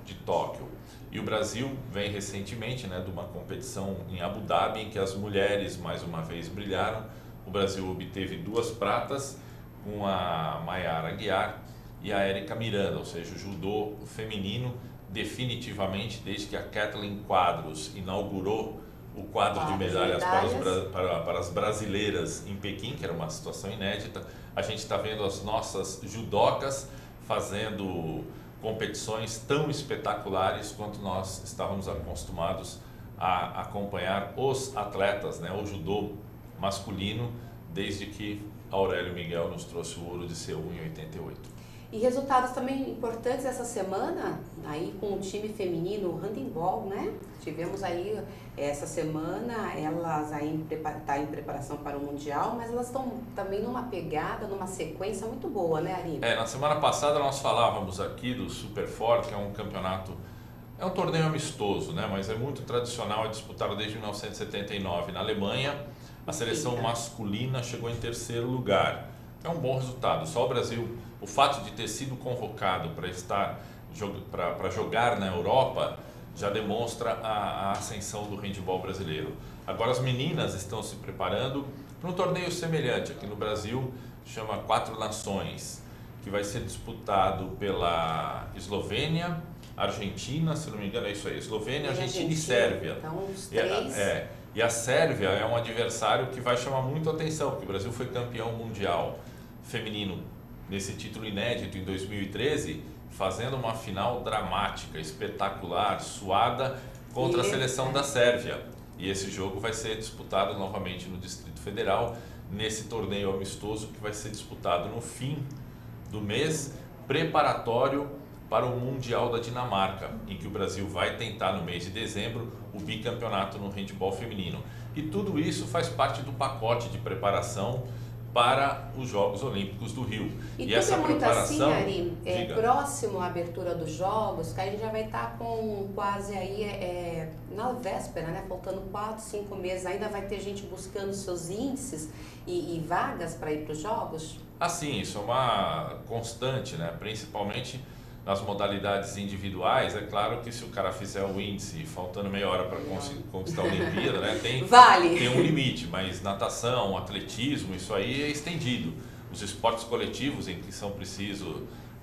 de Tóquio. E o Brasil vem recentemente, né, de uma competição em Abu Dhabi, em que as mulheres mais uma vez brilharam. O Brasil obteve 2 pratas com a Mayara Aguiar e a Érica Miranda, ou seja, o judô feminino definitivamente, desde que a Kathleen Quadros inaugurou o quadro de medalhas para as brasileiras em Pequim, que era uma situação inédita. A gente está vendo as nossas judocas fazendo competições tão espetaculares quanto nós estávamos acostumados a acompanhar os atletas, né, o judô masculino, desde que Aurélio Miguel nos trouxe o ouro de Seul em 88. E resultados também importantes essa semana, aí com o time feminino, o handebol, né? Tivemos aí essa semana, elas aí tá em preparação para o Mundial, mas elas estão também numa pegada, numa sequência muito boa, né, Ari? Na semana passada nós falávamos aqui do Super Forte, que é um campeonato, é um torneio amistoso, né? Mas é muito tradicional, é disputado desde 1979 na Alemanha. A seleção masculina chegou em 3º lugar. É um bom resultado. Só o Brasil, o fato de ter sido convocado para jogar na Europa, já demonstra a ascensão do handebol brasileiro. Agora as meninas estão se preparando para um torneio semelhante aqui no Brasil, chama 4 Nações, que vai ser disputado pela Eslovênia, Argentina, se não me engano é isso aí, Eslovênia, Argentina e Sérvia. Então os 3... E a Sérvia é um adversário que vai chamar muito a atenção, porque o Brasil foi campeão mundial feminino nesse título inédito em 2013 fazendo uma final dramática, espetacular, suada contra a seleção da Sérvia. E esse jogo vai ser disputado novamente no Distrito Federal, nesse torneio amistoso que vai ser disputado no fim do mês, preparatório para o Mundial da Dinamarca, em que o Brasil vai tentar no mês de dezembro o bicampeonato no handebol feminino. E tudo isso faz parte do pacote de preparação para os Jogos Olímpicos do Rio. E essa é muito assim, Ari, próximo à abertura dos Jogos, que a gente já vai estar com quase aí na véspera, né? Faltando 4, 5 meses, ainda vai ter gente buscando seus índices e vagas para ir para os Jogos? Assim, isso é uma constante, né? Principalmente nas modalidades individuais. É claro que se o cara fizer o índice faltando meia hora para conquistar a Olimpíada, né, tem um limite, mas natação, atletismo, isso aí é estendido. Os esportes coletivos em que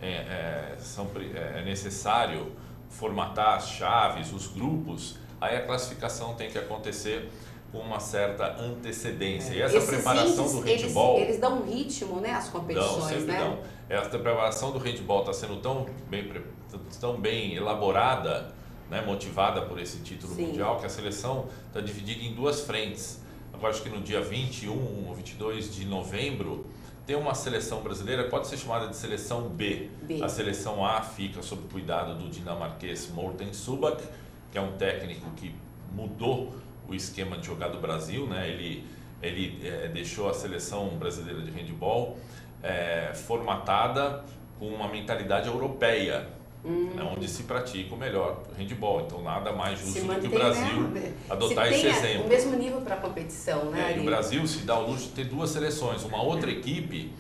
é necessário formatar as chaves, os grupos, aí a classificação tem que acontecer com uma certa antecedência. E essa preparação do handebol... Eles dão um ritmo, né, às competições, né? Dão. Essa preparação do handebol está sendo tão bem elaborada, né, motivada por esse título mundial, que a seleção está dividida em 2 frentes. Agora, acho que no dia 21 ou 22 de novembro, tem uma seleção brasileira, pode ser chamada de seleção B. A seleção A fica sob o cuidado do dinamarquês Morten Subak, que é um técnico que mudou o esquema de jogar do Brasil, né? Ele deixou a seleção brasileira de handebol formatada com uma mentalidade europeia, né? Onde se pratica o melhor handebol. Então nada mais justo do que o Brasil adotar esse exemplo. O mesmo nível para a competição, né? E o Brasil se dá o luxo de ter 2 seleções. Uma outra equipe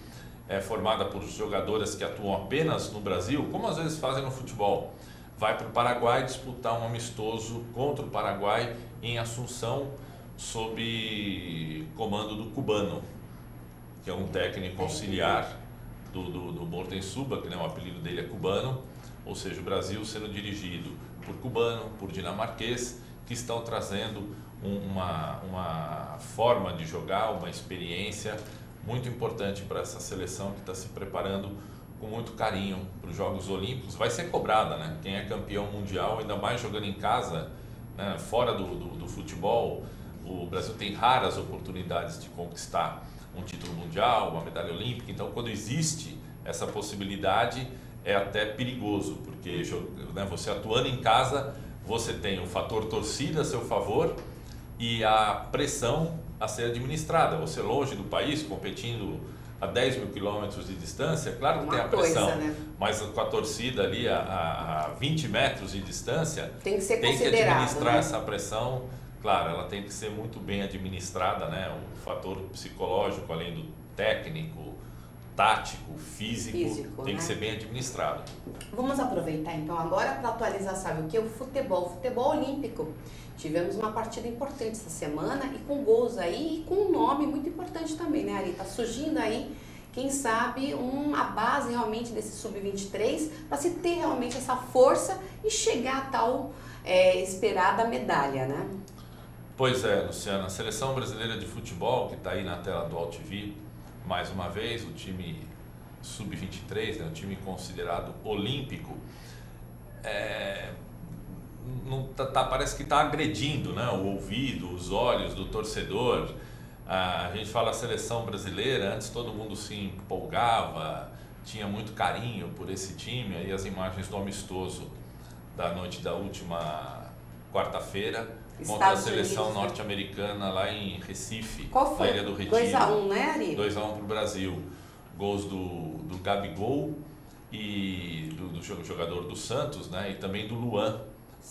formada por jogadoras que atuam apenas no Brasil, como às vezes fazem no futebol, vai para o Paraguai disputar um amistoso contra o Paraguai em Assunção, sob comando do cubano, que é um técnico auxiliar do Morten Subak, né? O apelido dele é cubano, ou seja, o Brasil sendo dirigido por cubano, por dinamarquês, que estão trazendo uma forma de jogar, uma experiência muito importante para essa seleção que está se preparando com muito carinho para os Jogos Olímpicos. Vai ser cobrada, né? Quem é campeão mundial, ainda mais jogando em casa, né? Fora do futebol, o Brasil tem raras oportunidades de conquistar um título mundial, uma medalha olímpica. Então, quando existe essa possibilidade, é até perigoso, porque, né, você atuando em casa, você tem o fator torcida a seu favor e a pressão a ser administrada. Você longe do país, competindo a 10 mil quilômetros de distância, claro que tem a pressão, né? Mas com a torcida ali a 20 metros de distância, tem que administrar, né? Essa pressão. Claro, ela tem que ser muito bem administrada, né? O fator psicológico, além do técnico, tático, físico tem que ser bem administrado. Vamos aproveitar então agora para atualizar, sabe o que? O futebol olímpico. Tivemos uma partida importante essa semana e com gols aí e com um nome muito importante também, né, Ari? Tá surgindo aí, quem sabe, a base realmente desse Sub-23 para se ter realmente essa força e chegar a tal esperada medalha, né? Pois é, Luciana, a Seleção Brasileira de Futebol, que está aí na tela do AltV, mais uma vez, o time Sub-23, né, o time considerado olímpico, parece que está agredindo, né, o ouvido, os olhos do torcedor. A gente fala Seleção Brasileira, antes todo mundo se empolgava, tinha muito carinho por esse time, aí as imagens do amistoso da noite da última quarta-feira, contra a seleção norte-americana lá em Recife, na Ilha do Retiro. 2-1, né, Ari? 2-1 para o Brasil. Gols do Gabigol e do jogador do Santos, né? E também do Luan,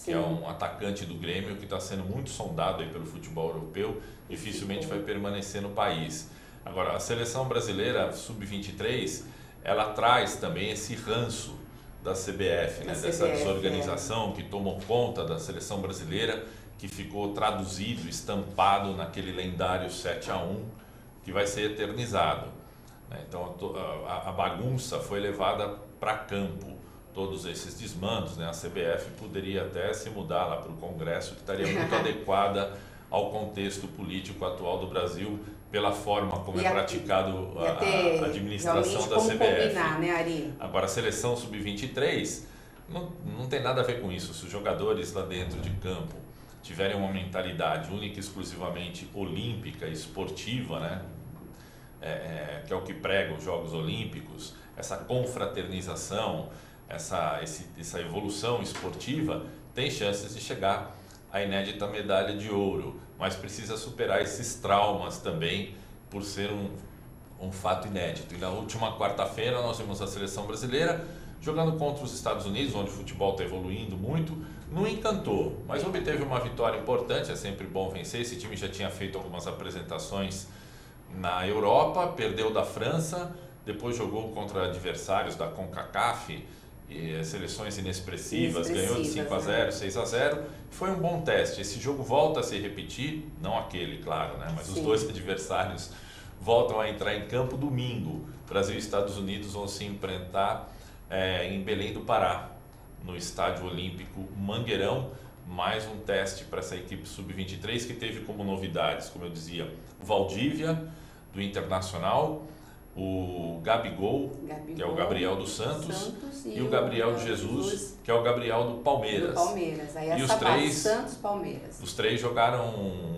que é um atacante do Grêmio que está sendo muito sondado aí pelo futebol europeu, dificilmente vai permanecer no país. Agora, a seleção brasileira Sub-23, ela traz também esse ranço da CBF, né? Dessa desorganização que tomou conta da seleção brasileira, que ficou traduzido, estampado naquele lendário 7-1, que vai ser eternizado. Então a bagunça foi levada para campo, todos esses desmandos, né? A CBF poderia até se mudar lá para o Congresso, que estaria muito adequada ao contexto político atual do Brasil, pela forma como é praticado a administração da como CBF. Combinar, né, Ari? Agora, a seleção sub-23 não tem nada a ver com isso. Se os jogadores lá dentro de campo tiverem uma mentalidade única e exclusivamente olímpica, esportiva, né? Que é o que prega os Jogos Olímpicos, essa confraternização, essa evolução esportiva, tem chances de chegar à inédita medalha de ouro, mas precisa superar esses traumas também, por ser um fato inédito. E na última quarta-feira nós vimos a seleção brasileira jogando contra os Estados Unidos, onde o futebol está evoluindo muito, não encantou, mas obteve uma vitória importante. É sempre bom vencer. Esse time já tinha feito algumas apresentações na Europa, perdeu da França, depois jogou contra adversários da CONCACAF, seleções inexpressivas, ganhou de 5-0, 6-0, foi um bom teste. Esse jogo volta a se repetir, não aquele, claro, né? Mas os dois adversários voltam a entrar em campo domingo. Brasil e Estados Unidos vão se enfrentar em Belém do Pará, no Estádio Olímpico Mangueirão. Mais um teste para essa equipe sub-23, que teve como novidades, como eu dizia, o Valdívia, do Internacional, o Gabigol, que é o Gabriel dos Santos, e o Gabriel de Jesus, que é o Gabriel do Palmeiras. Aí e os três, Santos, Palmeiras. Os três jogaram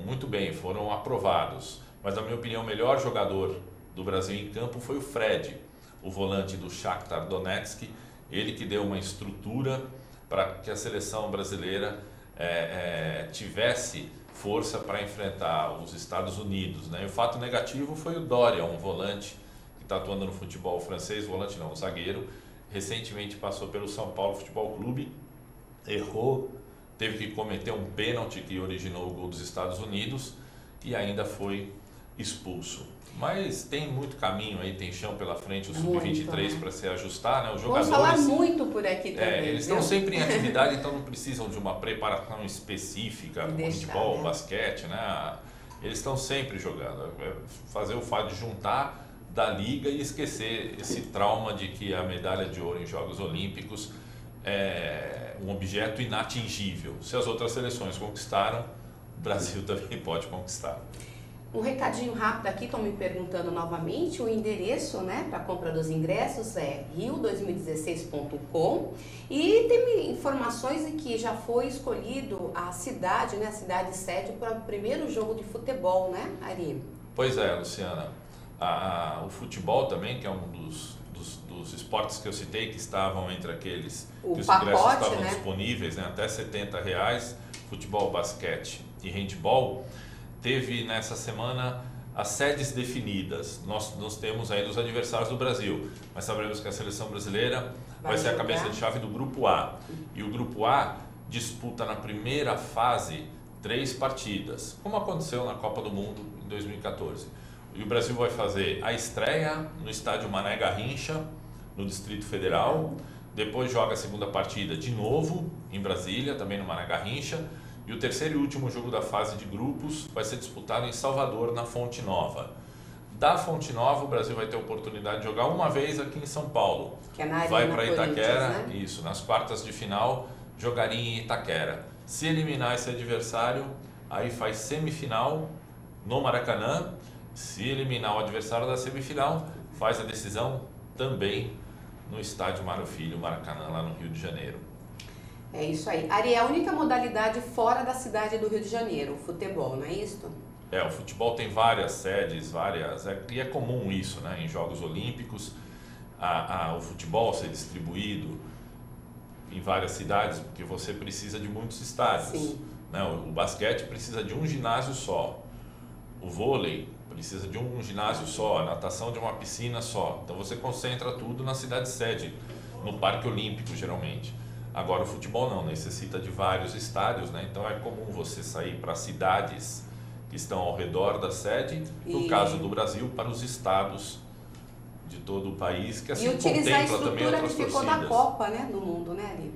muito bem, foram aprovados. Mas, na minha opinião, o melhor jogador do Brasil em campo foi o Fred, o volante do Shakhtar Donetsk, ele que deu uma estrutura para que a seleção brasileira tivesse força para enfrentar os Estados Unidos, né? E o fato negativo foi o Doria, um volante que está atuando no futebol francês, volante não, um zagueiro, recentemente passou pelo São Paulo Futebol Clube, errou, teve que cometer um pênalti que originou o gol dos Estados Unidos e ainda foi expulso. Mas tem muito caminho aí, tem chão pela frente, o Sub-23 para se ajustar, né? Os jogadores, vamos falar muito por aqui também. Eles estão sempre em atividade, então não precisam de uma preparação específica, futebol, basquete, né? Eles estão sempre jogando. Fazer o fato de juntar da liga e esquecer esse trauma de que a medalha de ouro em Jogos Olímpicos é um objeto inatingível. Se as outras seleções conquistaram, o Brasil também pode conquistar. Um recadinho rápido aqui, estão me perguntando novamente, o endereço, né, para compra dos ingressos é rio2016.com, e tem informações de que já foi escolhido a cidade, né, a cidade sede para o primeiro jogo de futebol, né, Ari? Pois é, Luciana. O futebol também, que é um dos esportes que eu citei, que estavam entre aqueles que os ingressos estavam disponíveis, né, até R$70, futebol, basquete e handball. Teve nessa semana as sedes definidas. Nós temos ainda os adversários do Brasil, mas sabemos que a seleção brasileira vai ser a cabeça de chave do Grupo A. E o Grupo A disputa na primeira fase 3 partidas, como aconteceu na Copa do Mundo em 2014. E o Brasil vai fazer a estreia no estádio Mané Garrincha, no Distrito Federal. Depois joga a segunda partida de novo em Brasília, também no Mané Garrincha. E o terceiro e último jogo da fase de grupos vai ser disputado em Salvador, na Fonte Nova. Da Fonte Nova, o Brasil vai ter a oportunidade de jogar uma vez aqui em São Paulo. Que é na Arena vai para Itaquera, né? Isso, nas quartas de final, jogaria em Itaquera. Se eliminar esse adversário, aí faz semifinal no Maracanã. Se eliminar o adversário da semifinal, faz a decisão também no estádio Mário Filho, Maracanã, lá no Rio de Janeiro. É isso aí. Ari, é a única modalidade fora da cidade do Rio de Janeiro, o futebol, não é isso? O futebol tem várias sedes, e é comum isso, né? Em Jogos Olímpicos, o futebol ser distribuído em várias cidades, porque você precisa de muitos estádios. Sim. Né? O basquete precisa de um ginásio só, o vôlei precisa de um ginásio só, a natação de uma piscina só. Então você concentra tudo na cidade sede, no Parque Olímpico, geralmente. Agora o futebol não, necessita de vários estádios, né? Então é comum você sair para cidades que estão ao redor da sede, no caso do Brasil, para os estados de todo o país, que assim contempla também outras torcidas. E utilizar a estrutura que ficou da Copa, né, do mundo, né, Ari?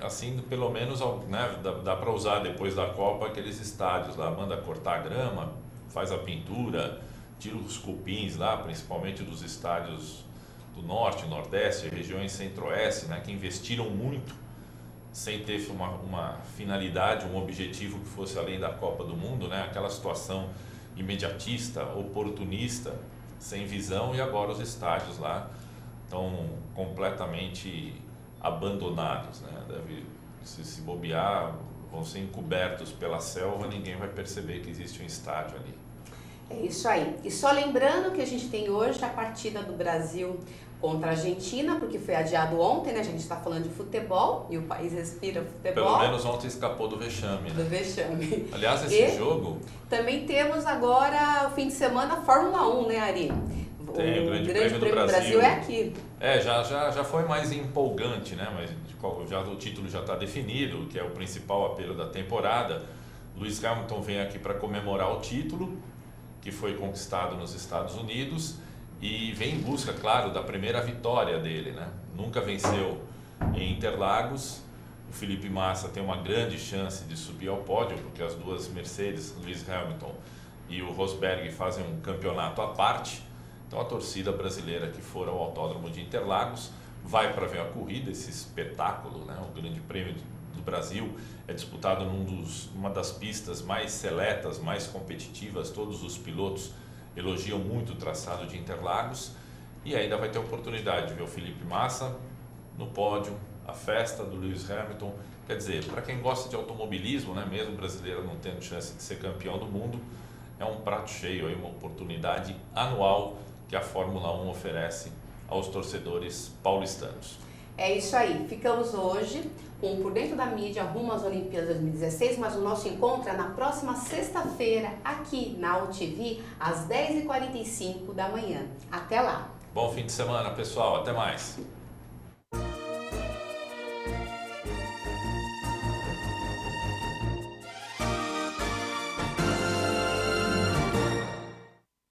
Assim pelo menos, né, dá para usar depois da Copa aqueles estádios lá, manda cortar a grama, faz a pintura, tira os cupins lá, principalmente dos estádios do Norte, Nordeste, regiões Centro-Oeste, né, que investiram muito sem ter uma finalidade, um objetivo que fosse além da Copa do Mundo, né, aquela situação imediatista, oportunista, sem visão, e agora os estádios lá estão completamente abandonados, né? Se bobear, vão ser encobertos pela selva, ninguém vai perceber que existe um estádio ali. É isso aí. E só lembrando que a gente tem hoje a partida do Brasil contra a Argentina, porque foi adiado ontem, né? A gente está falando de futebol e o país respira futebol. Pelo menos ontem escapou do vexame, né? Do vexame. Aliás, esse jogo... Também temos agora o fim de semana Fórmula 1, né, Ari? Tem o Grande Prêmio do Brasil é aqui. Já foi mais empolgante, né? Mas o título já está definido, que é o principal apelo da temporada. Lewis Hamilton vem aqui para comemorar o título, que foi conquistado nos Estados Unidos, e vem em busca, claro, da primeira vitória dele, né? Nunca venceu em Interlagos. O Felipe Massa tem uma grande chance de subir ao pódio, porque as duas Mercedes, Lewis Hamilton e o Rosberg, fazem um campeonato à parte. Então a torcida brasileira que for ao Autódromo de Interlagos vai para ver a corrida, esse espetáculo, né? O Grande Prêmio do Brasil é disputado numa das pistas mais seletas, mais competitivas. Todos os pilotos elogiam muito o traçado de Interlagos, e ainda vai ter a oportunidade de ver o Felipe Massa no pódio, a festa do Lewis Hamilton. Quer dizer, para quem gosta de automobilismo, né, mesmo brasileiro não tendo chance de ser campeão do mundo, é um prato cheio, aí, uma oportunidade anual que a Fórmula 1 oferece aos torcedores paulistanos. É isso aí, ficamos hoje com Por Dentro da Mídia rumo às Olimpíadas 2016, mas o nosso encontro é na próxima sexta-feira, aqui na AltV, às 10h45 da manhã. Até lá! Bom fim de semana, pessoal, até mais!